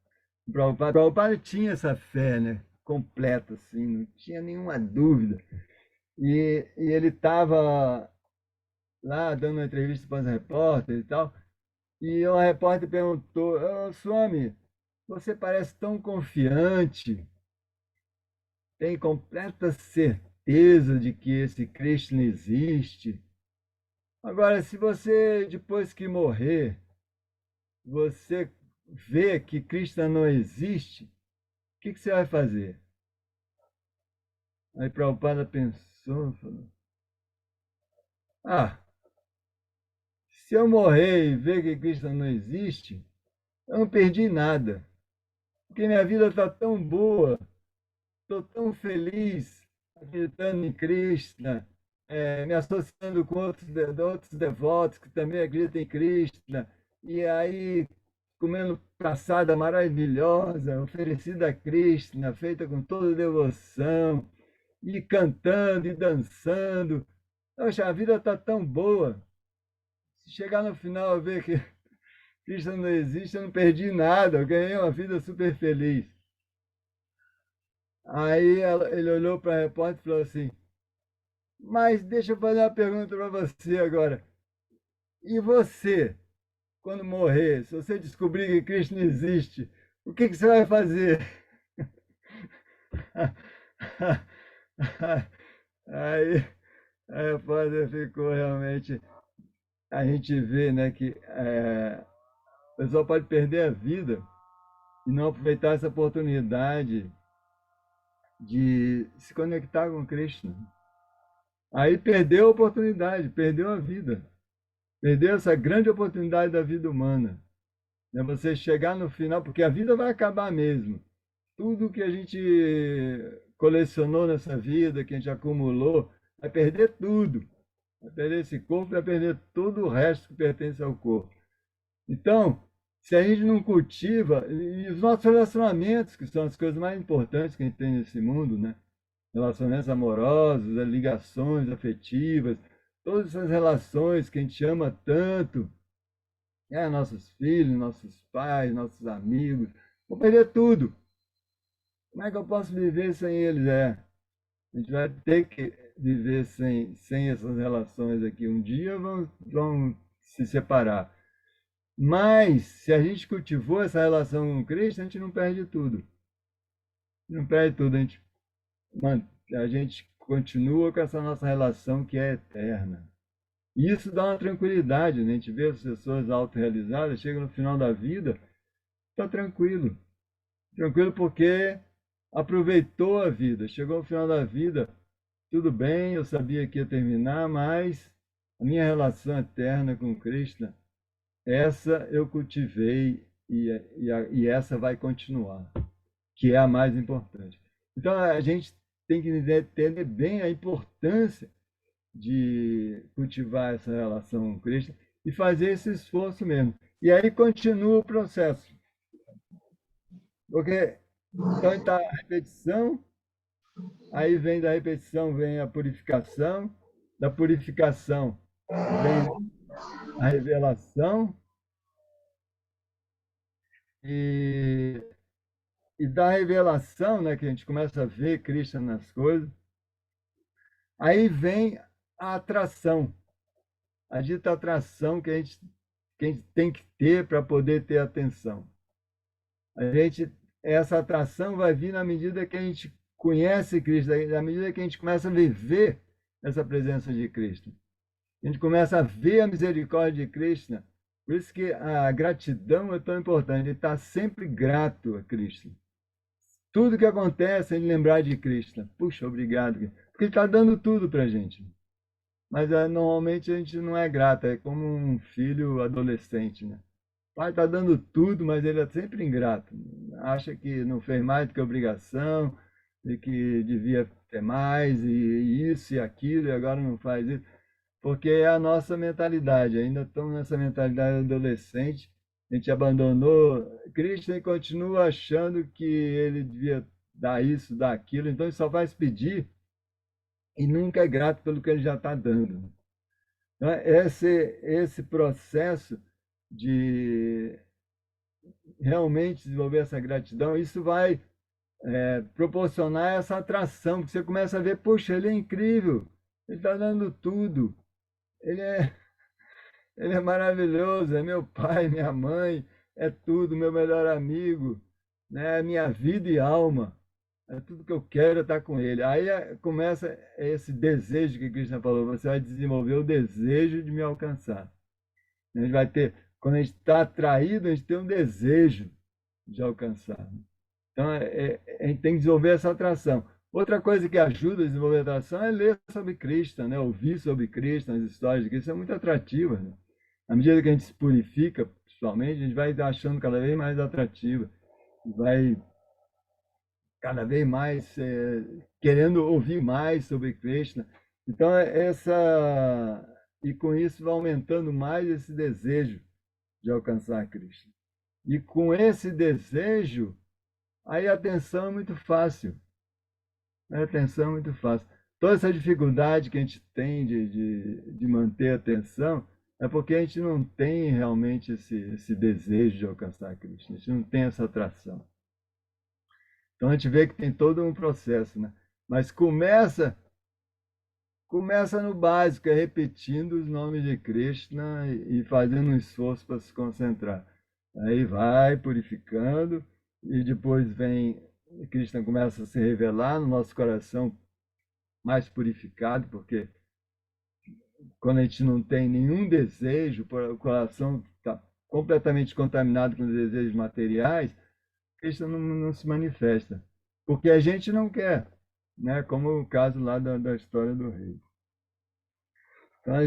Speaker 2: tinha essa fé, né, completa, assim, não tinha nenhuma dúvida. E ele estava lá dando uma entrevista para os repórteres e tal, e o repórter perguntou: "Ô, Swami, você parece tão confiante, tem completa certeza de que esse Krishna existe. Agora, se você, depois que morrer, você vê que Krishna não existe, o que você vai fazer?" Aí Prabhupada pensou, falou: "Ah, se eu morrer e ver que Krishna não existe, eu não perdi nada, porque minha vida está tão boa, estou tão feliz acreditando em Krishna, me associando com outros devotos que também acreditam em Krishna, e aí comendo praçada maravilhosa, oferecida a Krishna, feita com toda devoção, e cantando e dançando. Poxa, a vida está tão boa. Se chegar no final e ver que Krishna não existe, eu não perdi nada, eu ganhei uma vida super feliz." Aí ele olhou para a repórter e falou assim: "Mas deixa eu fazer uma pergunta para você agora. E você, quando morrer, se você descobrir que Krishna existe, o que você vai fazer?" Aí a repórter ficou realmente. A gente vê, né, que o pessoal pode perder a vida e não aproveitar essa oportunidade de se conectar com Krishna. Aí perdeu a oportunidade, perdeu a vida, perdeu essa grande oportunidade da vida humana. Né? Você chegar no final, porque a vida vai acabar mesmo. Tudo que a gente colecionou nessa vida, que a gente acumulou, vai perder tudo. Vai perder esse corpo, vai perder todo o resto que pertence ao corpo. Então, se a gente não cultiva, e os nossos relacionamentos, que são as coisas mais importantes que a gente tem nesse mundo, né? Relacionamentos amorosos, ligações afetivas, todas essas relações que a gente ama tanto, Nossos filhos, nossos pais, nossos amigos, vou perder tudo. Como é que eu posso viver sem eles? A gente vai ter que viver sem essas relações aqui. Um dia vão se separar. Mas, se a gente cultivou essa relação com Cristo, a gente não perde tudo. Não perde tudo, a gente continua com essa nossa relação que é eterna. E isso dá uma tranquilidade, né? A gente vê as pessoas autorrealizadas, chegam no final da vida, está tranquilo. Tranquilo porque aproveitou a vida, chegou ao final da vida, tudo bem, eu sabia que ia terminar, mas a minha relação eterna com Cristo, essa eu cultivei e essa vai continuar, que é a mais importante. Então a gente tem que entender bem a importância de cultivar essa relação com Cristo e fazer esse esforço mesmo. E aí continua o processo. Porque então está a repetição, aí vem da repetição vem a purificação, da purificação vem a revelação e, e da revelação, né, que a gente começa a ver Cristo nas coisas, aí vem a atração, a dita atração que a gente tem que ter para poder ter atenção. Essa atração vai vir na medida que a gente conhece Cristo, na medida que a gente começa a viver essa presença de Cristo. A gente começa a ver a misericórdia de Cristo. Por isso que a gratidão é tão importante. Ele está sempre grato a Cristo. Tudo que acontece é ele lembrar de Cristo. Puxa, obrigado. Porque ele está dando tudo para a gente. Mas normalmente a gente não é grato. É como um filho adolescente, né? O pai está dando tudo, mas ele é sempre ingrato. Acha que não fez mais do que obrigação, e que devia ter mais, e isso e aquilo, e agora não faz isso. Porque é a nossa mentalidade. Ainda estamos nessa mentalidade adolescente. A gente abandonou Cristo e continua achando que ele devia dar isso, dar aquilo. Então, ele só faz pedir e nunca é grato pelo que ele já está dando. Então, esse processo de realmente desenvolver essa gratidão, isso vai proporcionar essa atração, porque você começa a ver, poxa, ele é incrível, ele está dando tudo, ele é maravilhoso, é meu pai, minha mãe, é tudo, meu melhor amigo, né? Minha vida e alma, é tudo que eu quero estar com ele. Aí começa esse desejo que Krishna falou, você vai desenvolver o desejo de me alcançar. A gente vai ter, quando a gente está atraído, a gente tem um desejo de alcançar. Então, a gente tem que desenvolver essa atração. Outra coisa que ajuda a desenvolver a atração é ler sobre Cristo, né? Ouvir sobre Cristo, as histórias de Cristo, é muito atrativa. Né? À medida que a gente se purifica, principalmente, a gente vai achando cada vez mais atrativa. Vai cada vez mais querendo ouvir mais sobre Cristo. Então, e com isso vai aumentando mais esse desejo de alcançar Cristo. E com esse desejo, aí a atenção é muito fácil. A atenção é muito fácil. Toda essa dificuldade que a gente tem de manter a atenção é porque a gente não tem realmente esse desejo de alcançar Cristo. A gente não tem essa atração. Então a gente vê que tem todo um processo, né? Mas começa no básico, é repetindo os nomes de Krishna e fazendo um esforço para se concentrar. Aí vai purificando e depois vem Krishna começa a se revelar no nosso coração mais purificado, porque quando a gente não tem nenhum desejo, o coração está completamente contaminado com desejos materiais, Krishna não se manifesta, porque a gente não quer, né? Como o caso lá da história do rei. Então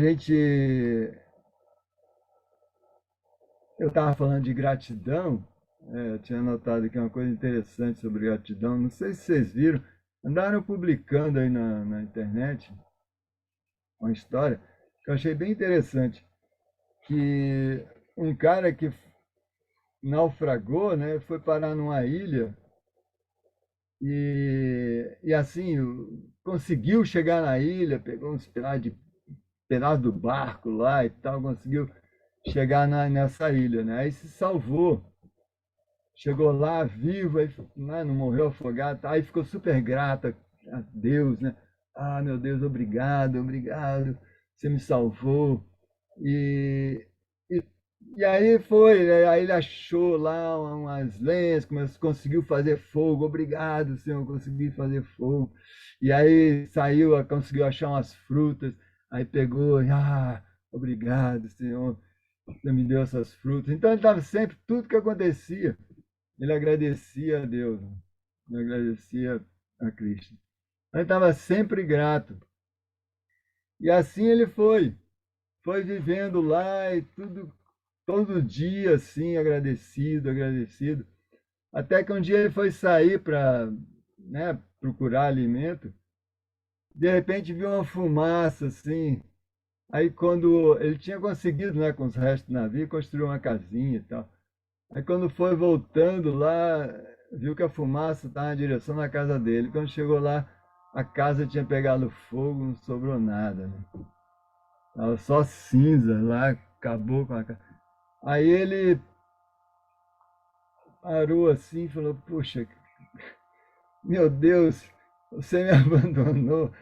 Speaker 2: eu estava falando de gratidão, eu tinha notado aqui uma coisa interessante sobre gratidão, não sei se vocês viram, andaram publicando aí na internet uma história que eu achei bem interessante, que um cara que naufragou, né, foi parar numa ilha e assim, conseguiu chegar na ilha, pegou uns pedaços do barco lá e tal, conseguiu chegar nessa ilha, né? Aí se salvou, chegou lá vivo, aí, né, não morreu afogado, aí ficou super grata a Deus, né? Ah, meu Deus, obrigado, obrigado, você me salvou. E, e, e aí foi, né? Aí ele achou lá umas lenhas, conseguiu fazer fogo, obrigado, Senhor, consegui fazer fogo. E aí saiu, conseguiu achar umas frutas, aí pegou, obrigado, Senhor, você me deu essas frutas. Então ele estava sempre, tudo que acontecia, ele agradecia a Deus, né? Ele agradecia a Cristo. Ele estava sempre grato. E assim ele foi vivendo lá e tudo, todo dia assim, agradecido, agradecido. Até que um dia ele foi sair para, né, procurar alimento, de repente viu uma fumaça assim. Aí quando ele tinha conseguido, né, com os restos do navio, construir uma casinha e tal. Aí quando foi voltando lá, viu que a fumaça estava na direção da casa dele. Quando chegou lá, a casa tinha pegado fogo, não sobrou nada, né? Tava só cinza lá, acabou com a casa. Aí ele parou assim e falou, puxa, meu Deus, você me abandonou.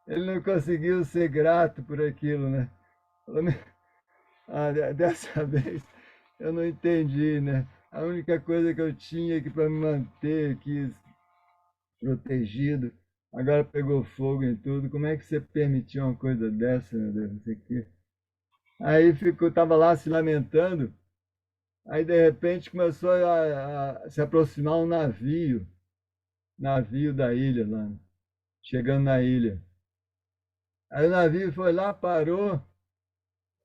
Speaker 2: Ele não conseguiu ser grato por aquilo, né? Falou, dessa vez eu não entendi, né? A única coisa que eu tinha aqui para me manter aqui protegido, agora pegou fogo em tudo. Como é que você permitiu uma coisa dessa, meu Deus? Não sei o quê. Aí ficou, estava lá se lamentando. Aí de repente começou a se aproximar um navio da ilha lá, chegando na ilha. Aí o navio foi lá, parou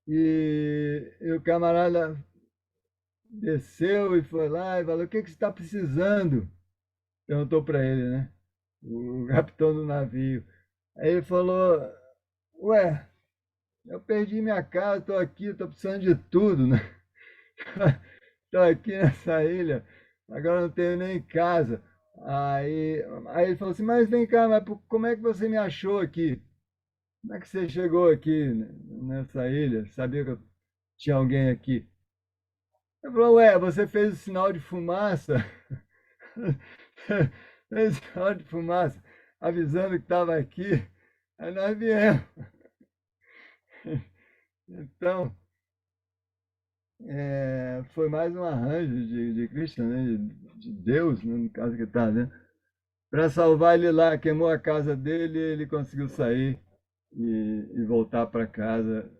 Speaker 2: e o camarada desceu e foi lá e falou: o que que você está precisando? Perguntou para ele, né? O capitão do navio. Aí ele falou: ué, eu perdi minha casa, estou aqui, estou precisando de tudo, né? Estou aqui nessa ilha, agora não tenho nem casa. Aí ele falou assim: mas vem cá, mas como é que você me achou aqui? Como é que você chegou aqui nessa ilha? Sabia que eu tinha alguém aqui? Ele falou: ué, você fez o sinal de fumaça? Fez o sinal de fumaça, avisando que estava aqui. Aí nós viemos. Então, foi mais um arranjo de Cristo, né? De Deus, né? No caso que está, né? Para salvar ele lá, queimou a casa dele, ele conseguiu sair e voltar para casa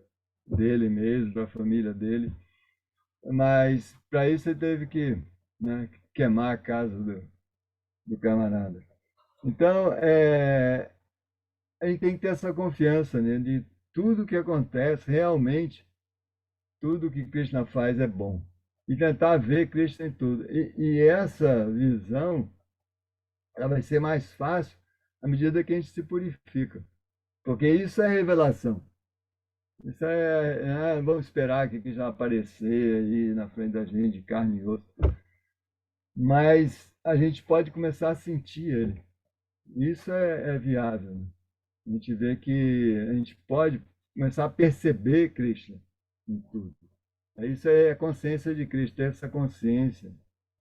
Speaker 2: dele mesmo, para a família dele. Mas para isso ele teve que, né, queimar a casa do camarada. Então, a gente tem que ter essa confiança, né, de tudo que acontece, realmente, tudo que Krishna faz é bom. E tentar ver Krishna em tudo. E essa visão, ela vai ser mais fácil à medida que a gente se purifica. Porque isso é revelação. Isso vamos esperar que Krishna aparecer aí na frente da gente, de carne e osso. Mas a gente pode começar a sentir ele. Isso é viável, né? A gente vê que a gente pode começar a perceber Krishna em tudo. Isso é a consciência de Cristo, ter essa consciência,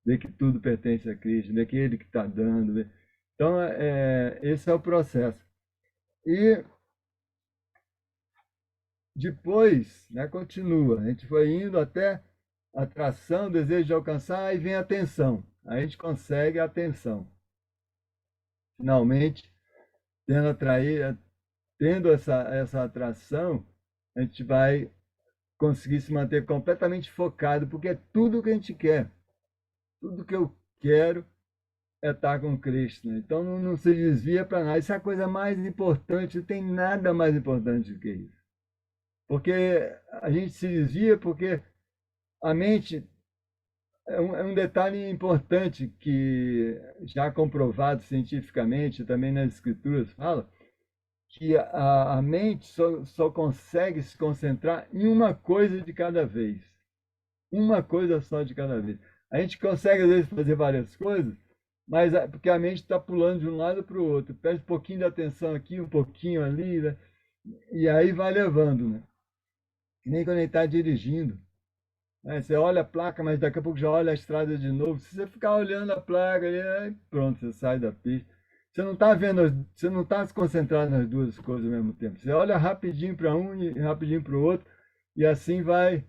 Speaker 2: ver que tudo pertence a Cristo, ver que Ele que está dando. Então, esse é o processo. E depois, né, continua. A gente foi indo até atração, desejo de alcançar, aí vem a atenção. Aí a gente consegue a atenção. Finalmente, tendo essa atração, a gente vai conseguir se manter completamente focado, porque é tudo o que a gente quer. Tudo que eu quero é estar com Cristo. Né? Então não se desvia para nada. Isso é a coisa mais importante, não tem nada mais importante do que isso. Porque a gente se desvia porque a mente é um detalhe importante que já comprovado cientificamente, também nas escrituras fala, que a mente só consegue se concentrar em uma coisa de cada vez. Uma coisa só de cada vez. A gente consegue, às vezes, fazer várias coisas, mas porque a mente está pulando de um lado para o outro. Perde um pouquinho de atenção aqui, um pouquinho ali, né? E aí vai levando, né? Que nem quando a gente está dirigindo. né? Você olha a placa, mas daqui a pouco já olha a estrada de novo. Se você ficar olhando a placa, aí pronto, você sai da pista. Você não está vendo, você não está se concentrado nas duas coisas ao mesmo tempo. Você olha rapidinho para um e rapidinho para o outro, e assim vai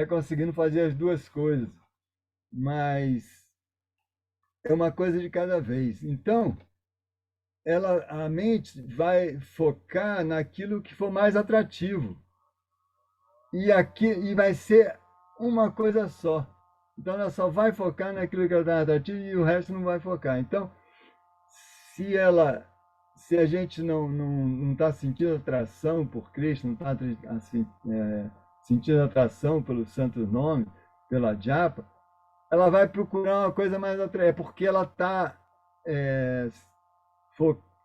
Speaker 2: conseguindo fazer as duas coisas. Mas é uma coisa de cada vez. Então, a mente vai focar naquilo que for mais atrativo. E vai ser uma coisa só. Então ela só vai focar naquilo que ela está atrativo e o resto não vai focar. Então, se ela, se a gente não está sentindo atração por Cristo, não está assim, sentindo atração pelo santo nome, pela japa, ela vai procurar uma coisa mais atrativa, é porque ela está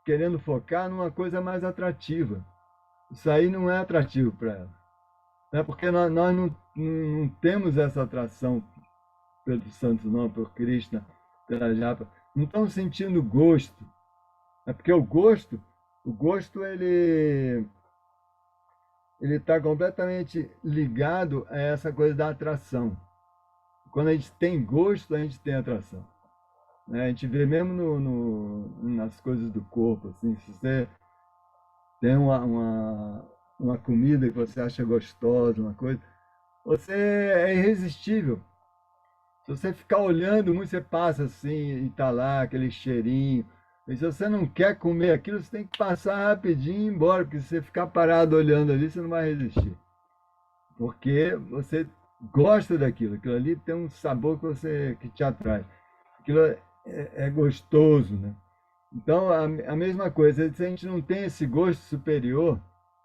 Speaker 2: querendo focar numa coisa mais atrativa. Isso aí não é atrativo para ela. É porque nós não temos essa atração pelo santo nome, por Krishna, pela japa. Não estamos sentindo gosto. É porque o gosto ele está completamente ligado a essa coisa da atração. Quando a gente tem gosto, a gente tem atração. A gente vê mesmo nas coisas do corpo. Assim, se você tem uma comida que você acha gostosa, uma coisa, você é irresistível. Se você ficar olhando muito, você passa assim e tá lá aquele cheirinho. E se você não quer comer aquilo, você tem que passar rapidinho e ir embora, porque se você ficar parado olhando ali, você não vai resistir. Porque você gosta daquilo, aquilo ali tem um sabor que te atrai. Aquilo é gostoso, né? Então, a mesma coisa, se a gente não tem esse gosto superior,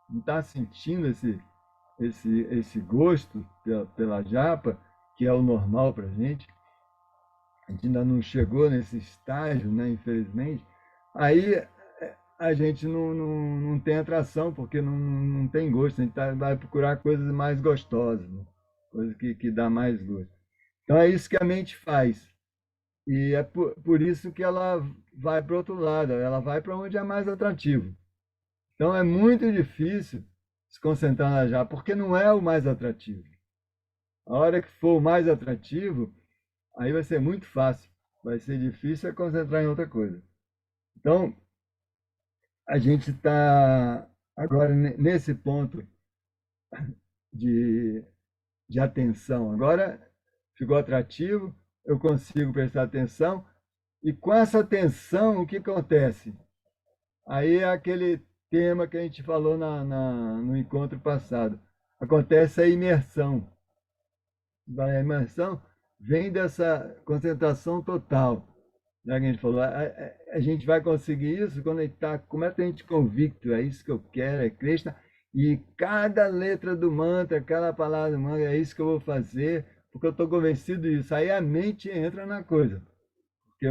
Speaker 2: não está sentindo esse gosto pela japa, que é o normal para a gente ainda não chegou nesse estágio, né, infelizmente, aí a gente não tem atração, porque não tem gosto, a gente vai procurar coisas mais gostosas, né? Coisas que dá mais gosto. Então é isso que a mente faz. E é por isso que ela vai para o outro lado, ela vai para onde é mais atrativo. Então é muito difícil se concentrar na japa, porque não é o mais atrativo. A hora que for o mais atrativo, aí vai ser muito fácil. Vai ser difícil é concentrar em outra coisa. Então, a gente está agora nesse ponto de, de atenção. Agora ficou atrativo, eu consigo prestar atenção, e com essa atenção, o que acontece? Aí é aquele tema que a gente falou no encontro passado. Acontece a imersão. A imersão vem dessa concentração total. Já que a gente falou, a gente vai conseguir isso quando a gente está completamente convicto, é isso que eu quero, é Krishna, e cada letra do mantra, cada palavra do mantra, é isso que eu vou fazer, porque eu estou convencido disso. Aí a mente entra na coisa, porque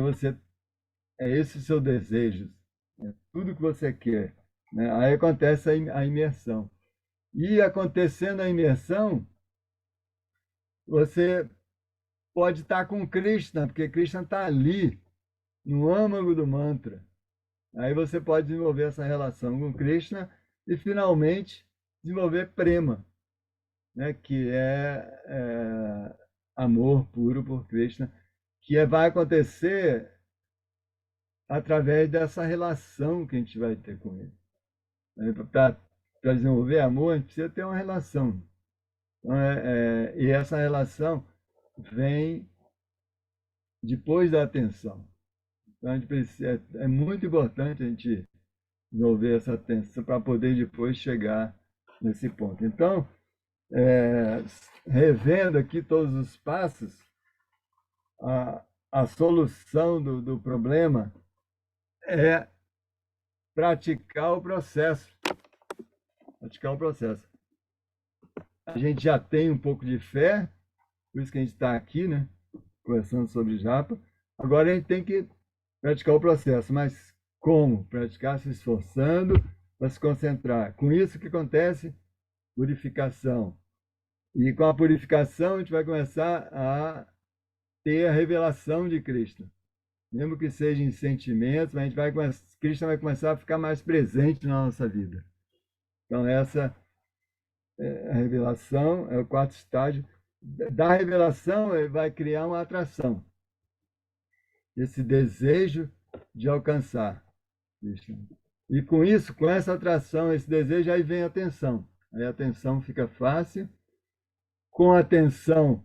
Speaker 2: é esse o seu desejo, é tudo que você quer, né? Aí acontece a imersão. E acontecendo a imersão, você pode estar com Krishna, porque Krishna está ali, no âmago do mantra. Aí você pode desenvolver essa relação com Krishna e, finalmente, desenvolver prema, né? Que é amor puro por Krishna, que vai acontecer através dessa relação que a gente vai ter com ele. Para desenvolver amor, a gente precisa ter uma relação. Então, e essa relação vem depois da atenção. Então, é muito importante a gente desenvolver essa atenção para poder depois chegar nesse ponto. Então, revendo aqui todos os passos, a solução do problema é praticar o processo. Praticar o processo. A gente já tem um pouco de fé, por isso que a gente está aqui, né, conversando sobre japa. Agora a gente tem que praticar o processo, mas como? Praticar se esforçando para se concentrar. Com isso, o que acontece? Purificação. E com a purificação, a gente vai começar a ter a revelação de Krishna. Mesmo que seja em sentimentos, mas Krishna vai começar a ficar mais presente na nossa vida. Então, essa é a revelação, é o quarto estágio. da revelação, ele vai criar uma atração. Esse desejo de alcançar Krishna. E com isso, com essa atração, esse desejo, aí vem a atenção. Aí a atenção fica fácil. Com a atenção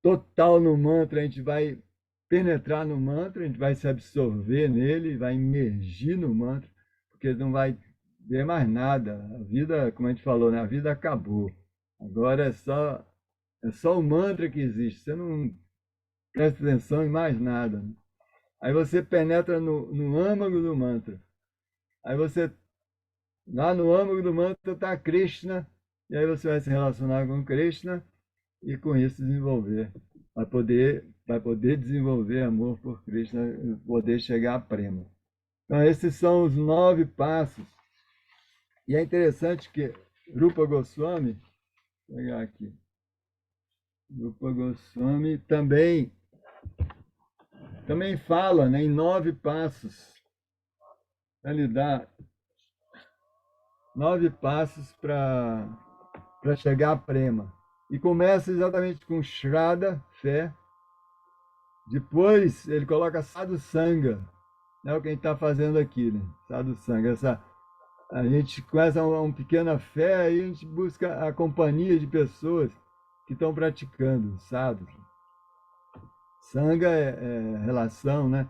Speaker 2: total no mantra, a gente vai penetrar no mantra, a gente vai se absorver nele, vai imergir no mantra, porque não vai ver mais nada. A vida, como a gente falou, né? A vida acabou. Agora é só o mantra que existe. Você não presta atenção em mais nada. Aí você penetra no âmago do mantra. Aí você, lá no âmago do mantra está Krishna, e aí você vai se relacionar com Krishna e com isso desenvolver. Vai poder desenvolver amor por Krishna, poder chegar a prema. Então, esses são os 9 passos. E é interessante que Rupa Goswami, vou pegar aqui, Rupa Goswami também fala, né, em 9 passos. Ele dá 9 passos para chegar a prema. E começa exatamente com Shraddha, fé. Depois ele coloca Sadhu Sangha. É o que a gente está fazendo aqui, né? Sadhu Sangha. A gente começa uma pequena fé e a gente busca a companhia de pessoas que estão praticando, sadhu. Sangha é relação, né,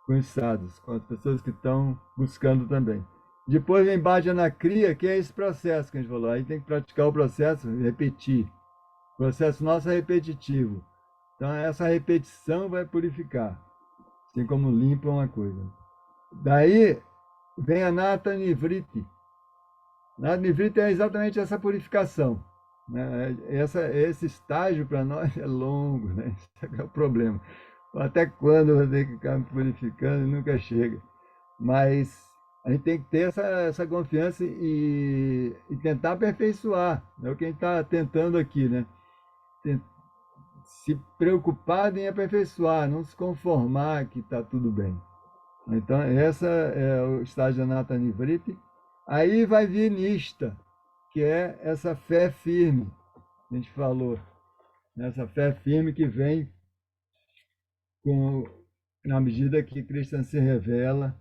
Speaker 2: com os sadhus, com as pessoas que estão buscando também. Depois vem Bhajana Kriya, que é esse processo que a gente falou. Aí tem que praticar o processo, repetir. O processo nosso é repetitivo. Então, essa repetição vai purificar, assim como limpa uma coisa. Daí vem a Nata Nivriti. Nata Nivriti é exatamente essa purificação. Né? Esse estágio para nós é longo, né? Esse é o problema. Até quando eu vou ter que ficar me purificando e nunca chega. Mas a gente tem que ter essa confiança e tentar aperfeiçoar. É o que a gente está tentando aqui, né? Se preocupar em aperfeiçoar, não se conformar que está tudo bem. Então, essa é o estágio da Nata Nivriti. Aí vai vir Nishta, que é essa fé firme, a gente falou. Essa fé firme que vem na medida que Krishna se revela,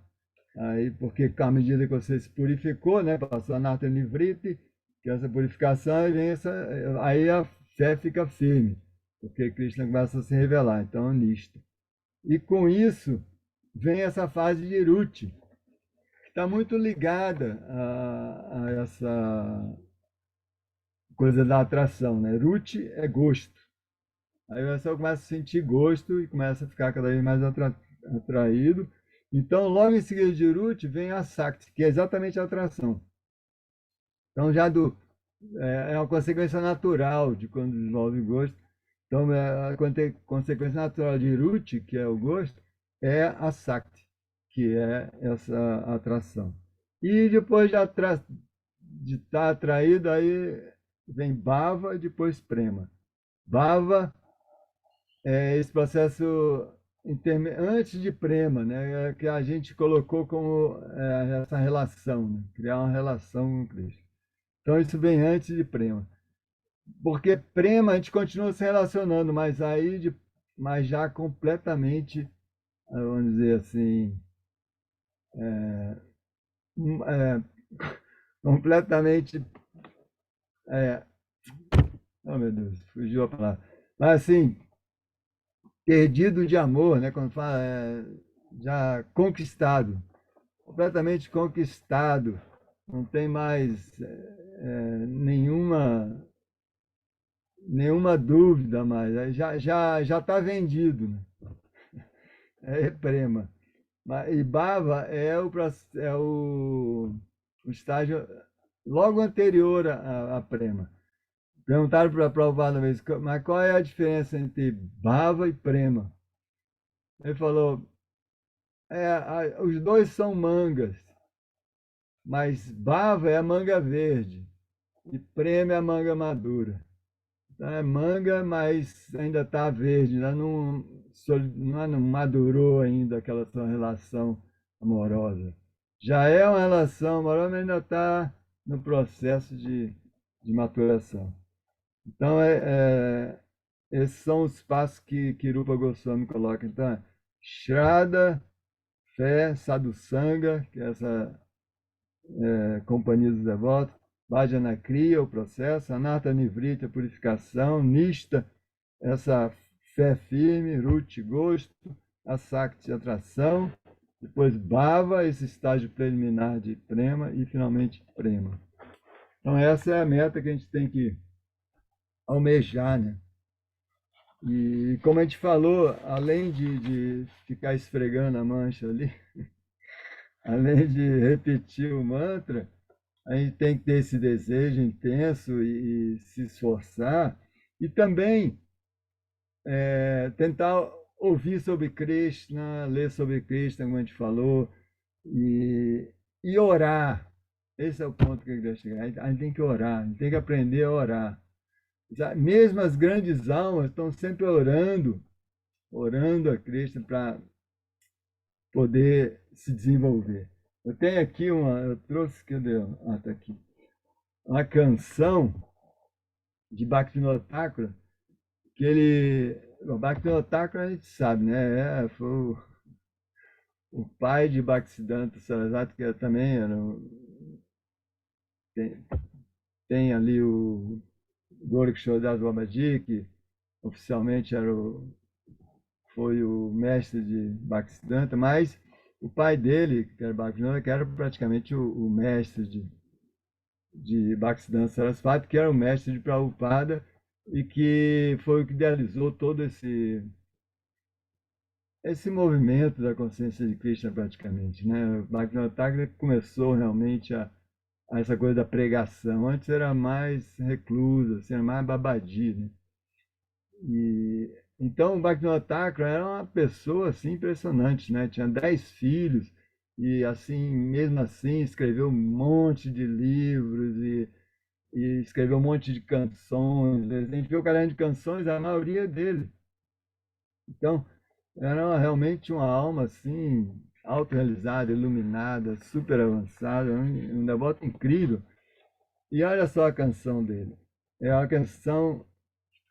Speaker 2: aí, porque à medida que você se purificou, né, passou a Nata Nivriti, que é essa purificação, aí a fé fica firme, porque Krishna começa a se revelar, então é Nishta. E com isso vem essa fase de Ruti, que está muito ligada a essa coisa da atração, né? Ruti é gosto. Aí você começa a sentir gosto e começa a ficar cada vez mais atraído. Então, logo em seguida de Ruti vem a Sakti, que é exatamente a atração. Então, é uma consequência natural de quando desenvolve gosto. Então, a consequência natural de Ruti, que é o gosto, é a Sakti, que é essa atração. E depois de estar atraído, aí vem Bhava e depois Prema. Bhava é esse processo antes de Prema, né, que a gente colocou como essa relação, né, criar uma relação com Cristo. Então, isso vem antes de Prema. Porque Prema a gente continua se relacionando, mas já completamente, vamos dizer assim, é, completamente, oh meu Deus, fugiu a palavra, mas assim, perdido de amor, né? Quando fala, já conquistado, completamente conquistado, não tem mais nenhuma dúvida mais, aí já está vendido, né? É Prema. E Bhava o estágio logo anterior a Prema. Perguntaram para Prabhupada uma vez, mas qual é a diferença entre Bhava e Prema? Ele falou, os dois são mangas, mas Bhava é a manga verde e Prema é a manga madura. Então é manga, mas ainda está verde, ainda não madurou ainda aquela sua relação amorosa. Já é uma relação amorosa, mas ainda está no processo de maturação. Então, esses são os passos que Rupa Goswami coloca. Então, Shraddha, fé, Sadhusanga, que é essa companhia dos devotos, Bhajana Kriya, o processo, Anartha Nivriti, a purificação, Nishta, essa fé firme, Ruti, gosto, Asakti, atração, depois Bhava, esse estágio preliminar de Prema, e finalmente Prema. Então essa é a meta que a gente tem que almejar, né? E como a gente falou, além de ficar esfregando a mancha ali, além de repetir o mantra, a gente tem que ter esse desejo intenso e se esforçar, e também tentar ouvir sobre Krishna, ler sobre Krishna, como a gente falou, e orar. Esse é o ponto que eu queria chegar. A gente tem que orar, a gente tem que aprender a orar. Mesmo as grandes almas estão sempre orando a Krishna para poder se desenvolver. Eu tenho aqui eu trouxe, cadê? Tá aqui. Uma canção de Bhaktivinoda Thakur, que o Bhaktivinoda Thakur a gente sabe, né? Foi o pai de Bhaktisiddhanta Sarasvati, que também tem ali o Gorakshadasa Babaji, que oficialmente foi o mestre de Bhaktisiddhanta, mas o pai dele, que era Bhaktivinoda, que era praticamente o mestre de Bhaktisiddhanta Sarasvati, que era o mestre de Prabhupada, e que foi o que idealizou todo esse movimento da consciência de Krishna praticamente, né? O Bhaktivinoda Thakur começou realmente a essa coisa da pregação. Antes era mais recluso, assim, era mais babadi, né? E então o Bhaktivinoda Thakur era uma pessoa assim impressionante, né? Tinha 10 filhos e assim, mesmo assim, escreveu um monte de livros e escreveu um monte de canções. A gente vê o caderno de canções, a maioria dele. Então, era realmente uma alma assim, autorrealizada, iluminada, super avançada, um devoto incrível. E olha só a canção dele. É a canção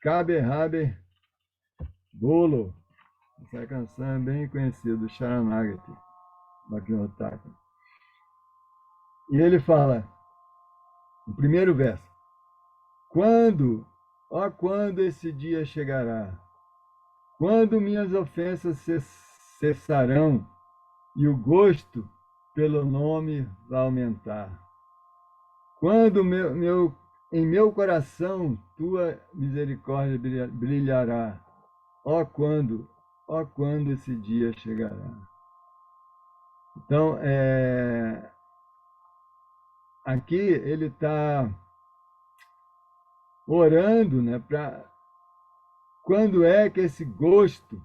Speaker 2: Kabe Rabe Bolo. Essa canção é bem conhecida, do Sharanagati, Bhaktivinoda Thakur. E ele fala, no primeiro verso, quando, ó quando esse dia chegará, quando minhas ofensas cessarão e o gosto pelo nome vai aumentar. Quando em meu coração tua misericórdia brilhará. Ó quando esse dia chegará. Então, aqui ele está orando, né, para quando é que esse gosto,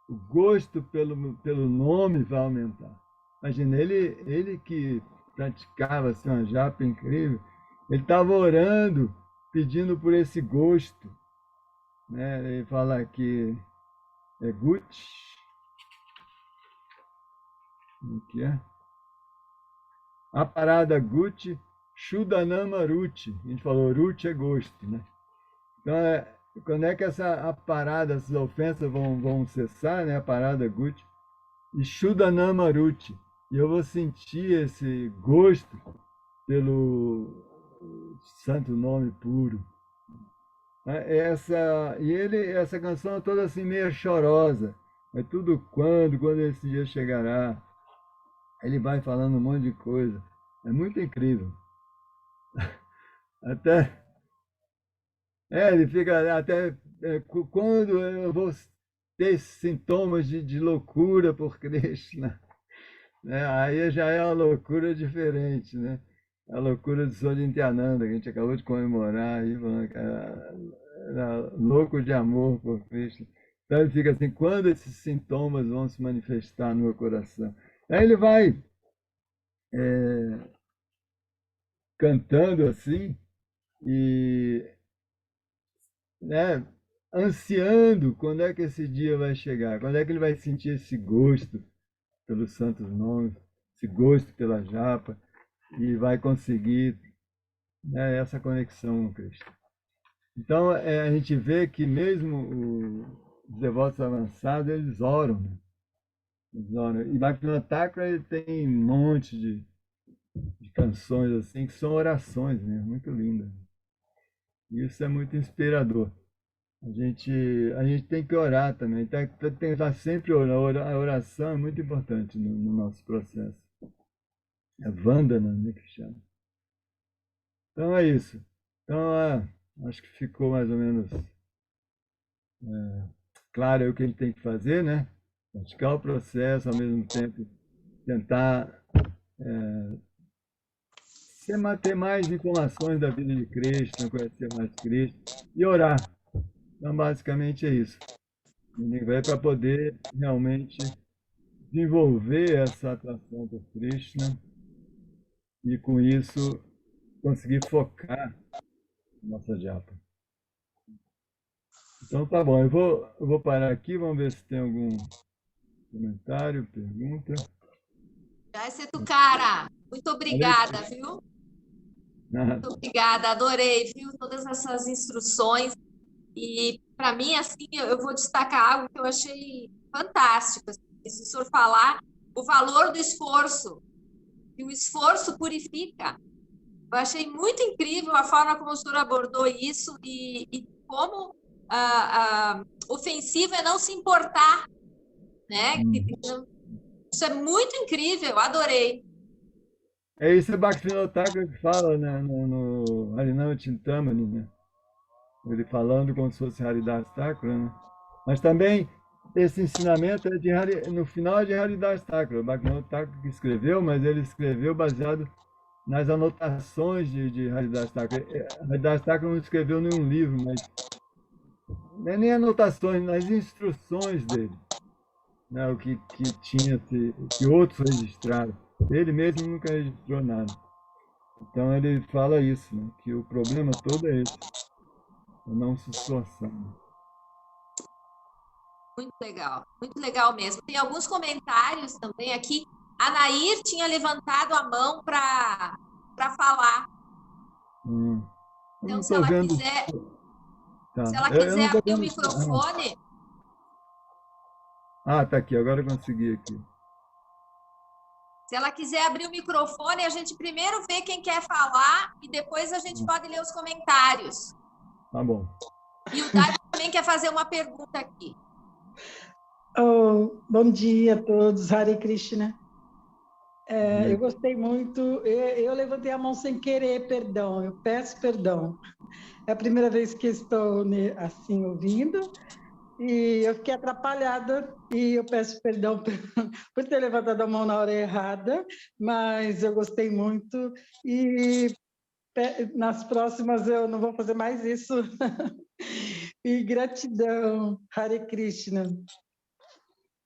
Speaker 2: o gosto pelo nome vai aumentar. Imagina, ele que praticava assim, uma japa incrível, ele estava orando, pedindo por esse gosto. Né? Ele fala que é Guti, o que é? A parada Guti, Shudanama Ruti. A gente falou, Ruti é gosto, né? Então, quando é que a parada, essas ofensas vão cessar, né? A parada Guti. E Shudanama Ruti. E eu vou sentir esse gosto pelo santo nome puro. Essa canção é toda assim meio chorosa. É tudo quando esse dia chegará. Ele vai falando um monte de coisa. É muito incrível. Até ele fica até quando eu vou ter sintomas de loucura por Krishna, né? Aí já é uma loucura diferente, né? A loucura de Sorintyananda, que a gente acabou de comemorar, aí, falando que era louco de amor por Krishna. Então ele fica assim, quando esses sintomas vão se manifestar no meu coração? Aí ele vai cantando assim, e né, ansiando quando é que esse dia vai chegar, quando é que ele vai sentir esse gosto pelos santos nomes, esse gosto pela japa, e vai conseguir, né, essa conexão com Cristo. Então, a gente vê que mesmo os devotos avançados, eles oram, né? Eles oram. E Bhaktivinoda Thakur, ele tem um monte de canções assim, que são orações, né? Muito lindas. E isso é muito inspirador. A gente tem que orar também, tem que estar sempre orando. A oração é muito importante no nosso processo. É Vandana, né, que chama. Então é isso. Então, acho que ficou mais ou menos claro aí o que a gente tem que fazer, né? Praticar o processo, ao mesmo tempo tentar ter mais informações da vida de Cristo, conhecer mais Cristo e orar. Então, basicamente é isso. É para poder realmente desenvolver essa atração por Krishna e, com isso, conseguir focar na nossa japa. Então, tá bom. Eu vou parar aqui, vamos ver se tem algum comentário, pergunta.
Speaker 1: Jai Setukara, muito obrigada, viu? Muito obrigada, adorei, viu? Todas essas instruções. E, para mim, assim, eu vou destacar algo que eu achei fantástico. Assim, se o senhor falar o valor do esforço, que o esforço purifica. Eu achei muito incrível a forma como o senhor abordou isso e como ofensivo é não se importar, né? Isso é muito incrível, adorei.
Speaker 2: É isso, é Bhaktivinoda Thakur que fala, né, no Harinam Chintamani, né? Ele falando como se fosse Haridas Thakur, né? Mas também esse ensinamento no final de Haridas Thakur. O Bhaktivinoda Thakur que escreveu, mas ele escreveu baseado nas anotações de Haridas Thakur. Haridas Thakur não escreveu nenhum livro, mas nem anotações, nas instruções dele, né? O que tinha, que outros registraram. Ele mesmo nunca registrou nada. Então ele fala isso, né? Que o problema todo é esse, é não se esforçar.
Speaker 1: Muito legal mesmo. Tem alguns comentários também aqui. A Nair tinha levantado a mão para falar.
Speaker 2: Eu
Speaker 1: Então,
Speaker 2: não estou vendo. Tá.
Speaker 1: Se ela
Speaker 2: Eu não
Speaker 1: quiser
Speaker 2: estou
Speaker 1: abrir o
Speaker 2: vendo.
Speaker 1: microfone.
Speaker 2: Tá aqui, agora eu consegui aqui.
Speaker 1: Se ela quiser abrir o microfone, a gente primeiro vê quem quer falar e depois a gente pode ler os comentários.
Speaker 2: Tá bom.
Speaker 1: E o Dai também quer fazer uma pergunta aqui.
Speaker 4: Oh, bom dia a todos, Hare Krishna. Eu gostei muito, eu levantei a mão sem querer, perdão, eu peço perdão. É a primeira vez que estou assim ouvindo e eu fiquei atrapalhada e eu peço perdão por ter levantado a mão na hora errada, mas eu gostei muito e nas próximas eu não vou fazer mais isso. E gratidão, Hare Krishna.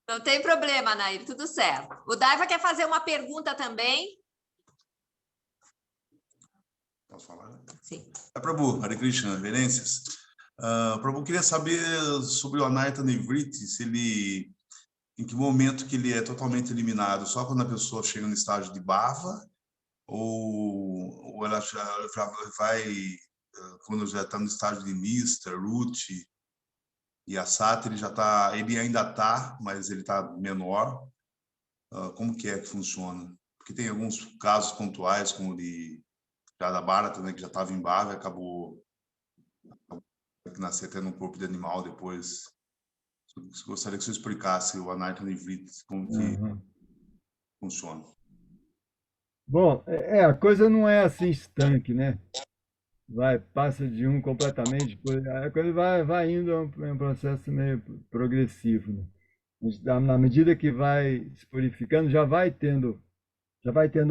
Speaker 1: Não tem problema, Nair, tudo certo. O Daiva quer fazer uma pergunta também.
Speaker 5: Posso falar?
Speaker 1: Sim.
Speaker 5: Prabhu, Hare Krishna, reverências. Prabhu, queria saber sobre o Anartha Nivriti, em que momento que ele é totalmente eliminado? Só quando a pessoa chega no estágio de Bhava? Ou ela já vai, quando já está no estágio de Nista, Ruti, e a Sata, ele ainda está, mas ele está menor. Como que é que funciona? Porque tem alguns casos pontuais, como o de Radha Bharata, né, que já estava em Bhava e acabou que nascer até no corpo de animal depois. Gostaria que você explicasse o Anartha Nivriti, como que funciona.
Speaker 2: Bom, a coisa não é assim estanque, né? Passa de um completamente, a coisa vai indo, é um processo meio progressivo, né? Na medida que vai se purificando, já vai tendo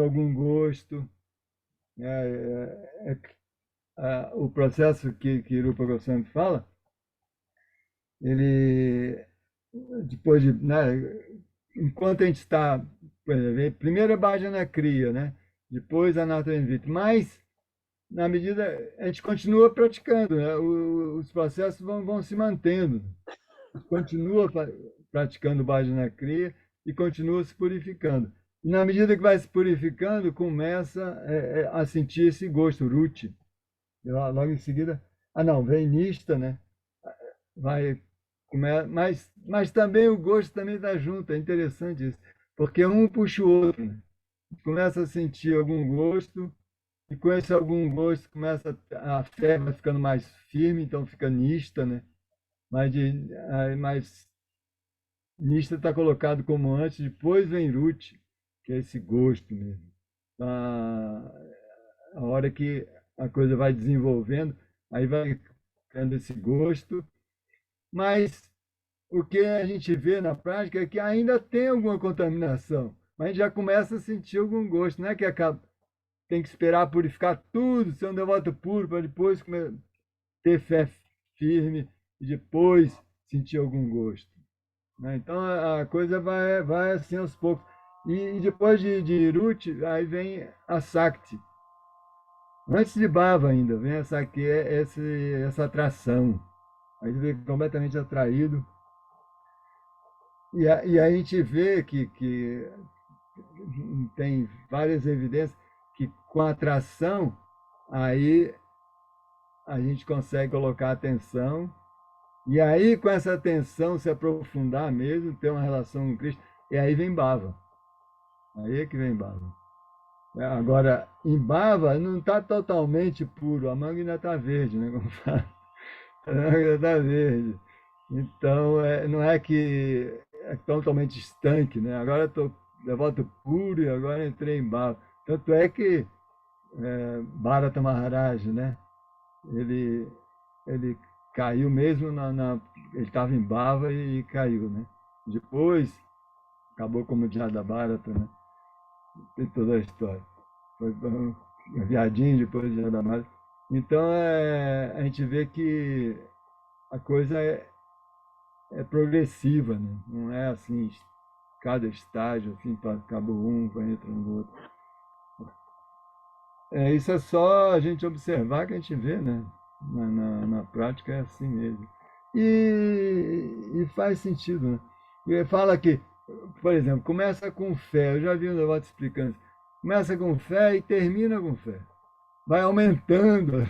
Speaker 2: algum gosto, né? O processo que Rupa Goswami fala, ele, depois de, né, enquanto a gente está, por exemplo, primeiro é Bhajana Kriya, né? Depois a Anartha Nivriti, mas na medida a gente continua praticando, né? Os processos vão se mantendo, continua praticando Bhajana Kriya e continua se purificando. E na medida que vai se purificando, começa a sentir esse gosto, Ruti. E logo em seguida, não, vem nista, né? Vai, mas também o gosto também está junto, é interessante isso, porque um puxa o outro, né? Começa a sentir algum gosto, e com esse algum gosto começa a fé vai ficando mais firme, então fica nista, né? Mas nista está colocado como antes, depois vem Ruth, que é esse gosto mesmo. A hora que a coisa vai desenvolvendo, aí vai tendo esse gosto, mas o que a gente vê na prática é que ainda tem alguma contaminação, mas a gente já começa a sentir algum gosto, não é que tem que esperar purificar tudo, ser um devoto puro, para depois ter fé firme e depois sentir algum gosto, né? Então a coisa vai assim aos poucos. E depois de Ruth, aí vem a Sakti. Antes de Bhava ainda, vem essa aqui, essa atração. Aí ele vem completamente atraído. E a gente vê que tem várias evidências que com a atração, aí a gente consegue colocar atenção. E aí, com essa atenção, se aprofundar mesmo, ter uma relação com Cristo, e aí vem Bhava. Aí é que vem Bhava. Agora, em Bhava não está totalmente puro, a manga ainda está verde, né? Como fala. A manga ainda está verde. Então, não é que é totalmente estanque, né? Agora estou devoto puro e agora entrei em Bhava. Tanto é que Bharata Maharaj, né? Ele caiu mesmo ele estava em Bhava e caiu, né? Depois, acabou como Jada Bharata, né? Tem toda a história. Foi um viadinho depois de Jada Bharata. Então, a gente vê que a coisa é progressiva, né? Não é assim, cada estágio, assim, acabou um, vai entrando no outro. Isso é só a gente observar que a gente vê, né? Na prática é assim mesmo. E faz sentido, né? E fala que, por exemplo, começa com fé. Eu já vi um devoto explicando isso. Começa com fé e termina com fé. Vai aumentando.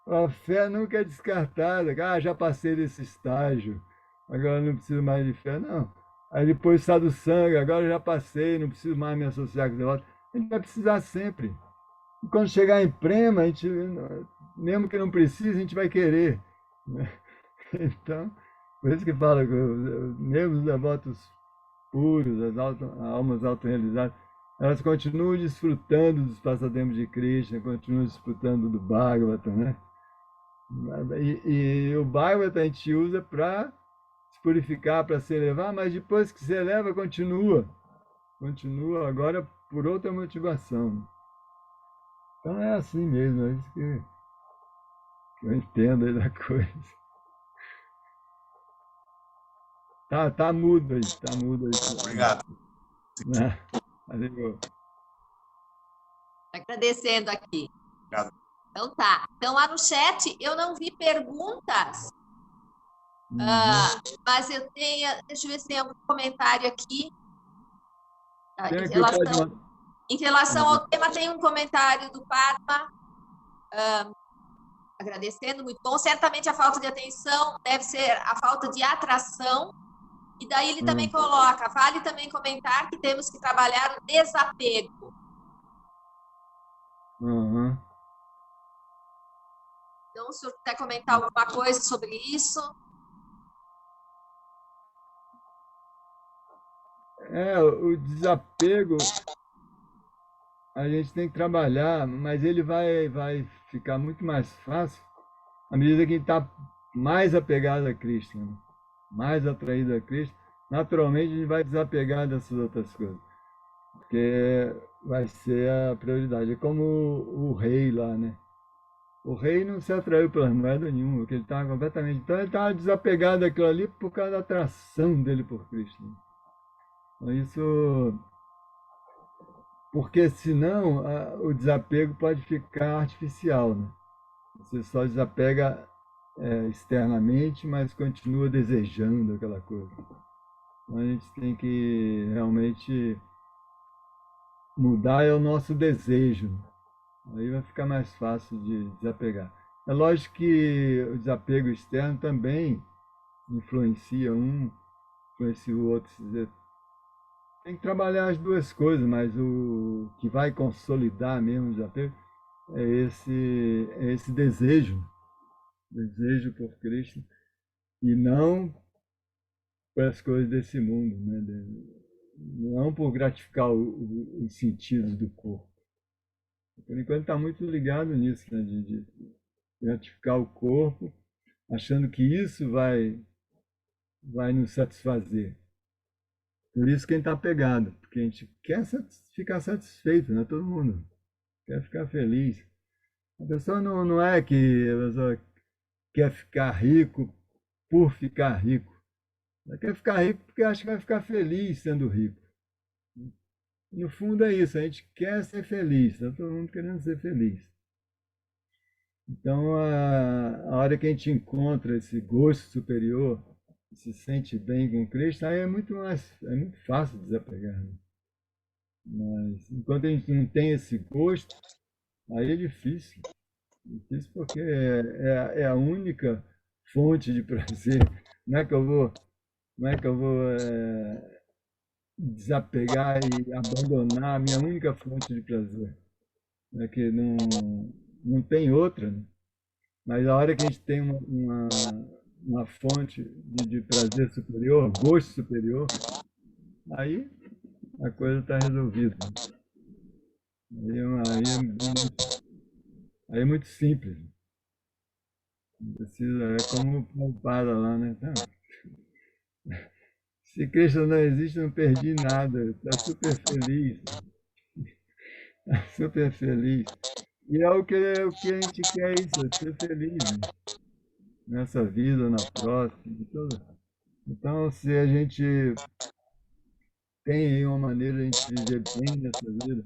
Speaker 2: A fé nunca é descartada. Ah, já passei desse estágio, agora não preciso mais de fé. Não. Aí depois sadhu sanga, agora já passei, não preciso mais me associar com os devotos. A gente vai precisar sempre. E quando chegar em prema, a gente, mesmo que não precise, a gente vai querer, né? Então, por isso que fala que mesmo os devotos puros, as almas autorrealizadas, elas continuam desfrutando dos passatempos de Krishna, continuam desfrutando do Bhagavata, né? E o Bhagavata a gente usa para se purificar, para se elevar, mas depois que se eleva, continua agora por outra motivação. Então é assim mesmo, é isso que eu entendo aí da coisa. Tá mudo aí, tá mudo aí.
Speaker 5: Obrigado.
Speaker 2: Valeu.
Speaker 1: Agradecendo aqui.
Speaker 5: Obrigado.
Speaker 1: Então tá. Então lá no chat eu não vi perguntas, mas eu tenho. Deixa eu ver se tem algum comentário aqui. Em relação ao tema, tem um comentário do Padma, agradecendo, muito bom. Certamente a falta de atenção deve ser a falta de atração. E daí ele também coloca, vale também comentar que temos que trabalhar o desapego. Então, se o senhor quiser comentar alguma coisa sobre isso.
Speaker 2: O desapego a gente tem que trabalhar, mas ele vai ficar muito mais fácil à medida que a gente está mais apegado a Cristo, né? Mais atraído a Cristo. Naturalmente a gente vai desapegar dessas outras coisas, porque vai ser a prioridade. É como o rei lá, né? O rei não se atraiu pela moeda nenhuma, porque ele estava completamente. Então ele estava desapegado daquilo ali por causa da atração dele por Cristo, né? Então, isso. Porque senão o desapego pode ficar artificial, né? Você só desapega externamente, mas continua desejando aquela coisa. Então a gente tem que realmente mudar o nosso desejo. Aí vai ficar mais fácil de desapegar. É lógico que o desapego externo também influencia influencia o outro. Quer dizer, tem que trabalhar as duas coisas, mas o que vai consolidar mesmo o desapego é esse desejo por Cristo, e não pelas coisas desse mundo, né? Não por gratificar os sentidos do corpo. Por enquanto está muito ligado nisso, né? De gratificar o corpo, achando que isso vai nos satisfazer. Por isso que a gente está pegado, porque a gente quer ficar satisfeito, né? Todo mundo quer ficar feliz. A pessoa não é que a pessoa quer ficar rico por ficar rico. Ela quer ficar rico porque acha que vai ficar feliz sendo rico. No fundo é isso, a gente quer ser feliz, está todo mundo querendo ser feliz. Então, a hora que a gente encontra esse gosto superior, se sente bem com Cristo, aí é muito fácil desapegar. Né? Mas enquanto a gente não tem esse gosto, aí é difícil. Difícil porque é a única fonte de prazer. Não é que eu vou desapegar e abandonar a minha única fonte de prazer. É que não tem outra, né? Mas a hora que a gente tem uma fonte de prazer superior, gosto superior, aí a coisa está resolvida. Aí é muito simples. Não precisa, é como o Prabhupada lá, né? Então, se Cristo não existe, não perdi nada. Está super feliz. Tá super feliz. E é o que a gente quer, isso, é ser feliz, né? Nessa vida, na próxima, e tudo. Então, se a gente tem aí uma maneira de a gente viver bem nessa vida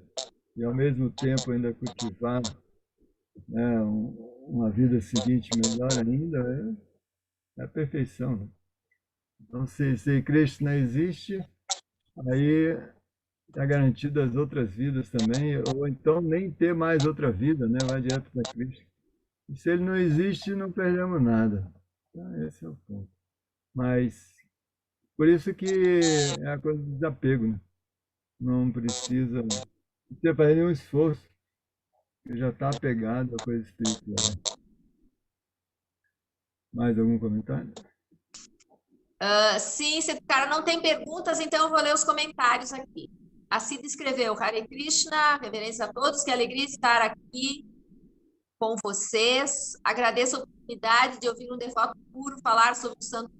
Speaker 2: e ao mesmo tempo ainda cultivar, né, uma vida seguinte melhor ainda, é a perfeição. Né? Então, se Cristo não existe, aí está garantido as outras vidas também, ou então nem ter mais outra vida, né? Vai direto para Cristo. E se ele não existe, não perdemos nada. Então, esse é o ponto. Mas, por isso que é a coisa do desapego, né? Não precisa fazer nenhum esforço, porque já está apegado à coisa espiritual. Mais algum comentário?
Speaker 1: Sim, se o cara não tem perguntas, então eu vou ler os comentários aqui. A Cida escreveu: Hare Krishna, reverência a todos, que alegria estar aqui com vocês. Agradeço a oportunidade de ouvir um devoto puro falar sobre o santo.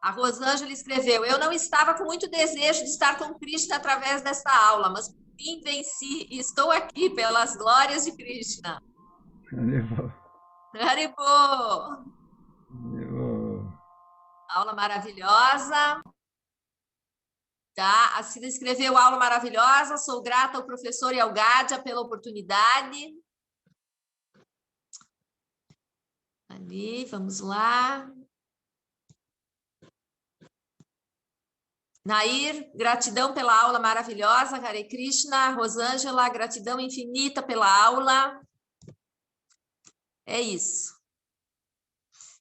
Speaker 1: A Rosângela escreveu: eu não estava com muito desejo de estar com Krishna através desta aula, mas por fim venci e estou aqui pelas glórias de Krishna. Haribo! Aula maravilhosa. Tá? A Cida escreveu: aula maravilhosa, sou grata ao professor e ao Gádia pela oportunidade. Ali, vamos lá. Nair, gratidão pela aula maravilhosa, Hare Krishna. Rosângela, gratidão infinita pela aula. É isso.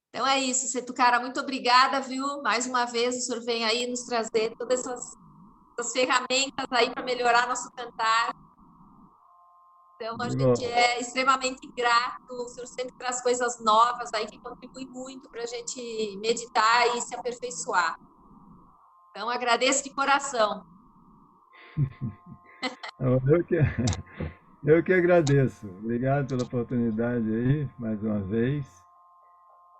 Speaker 1: Então é isso, Setucara, muito obrigada, viu? Mais uma vez o senhor vem aí nos trazer todas essas ferramentas aí para melhorar nosso cantar. Então a gente é extremamente grato, o senhor sempre traz coisas novas aí que contribuem muito para a gente meditar e se aperfeiçoar. Então agradeço de coração.
Speaker 2: Eu que agradeço. Obrigado pela oportunidade aí, mais uma vez.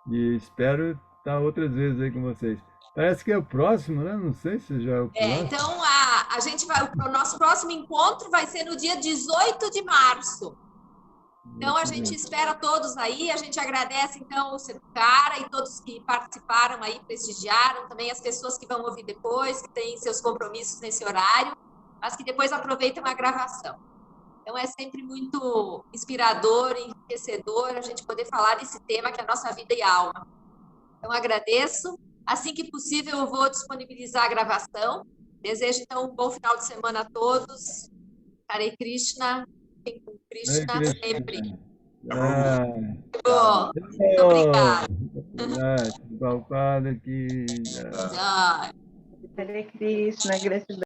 Speaker 2: E espero estar outras vezes aí com vocês. Parece que é o próximo, né? Não sei se já é o próximo.
Speaker 1: Então, a gente o nosso próximo encontro vai ser no dia 18 de março. Então, a gente espera todos aí. A gente agradece, então, o Setucara e todos que participaram aí, prestigiaram. Também as pessoas que vão ouvir depois, que têm seus compromissos nesse horário, mas que depois aproveitam a gravação. Então, é sempre muito inspirador, enriquecedor a gente poder falar desse tema que é a nossa vida e alma. Então, agradeço. Assim que possível, eu vou disponibilizar a gravação. Desejo, então, um bom final de semana a todos. Hare Krishna. Com Krishna sempre. Bom, muito obrigada.
Speaker 2: Prabhupada aqui.
Speaker 1: Tchau.
Speaker 3: Hare Krishna, gratidão.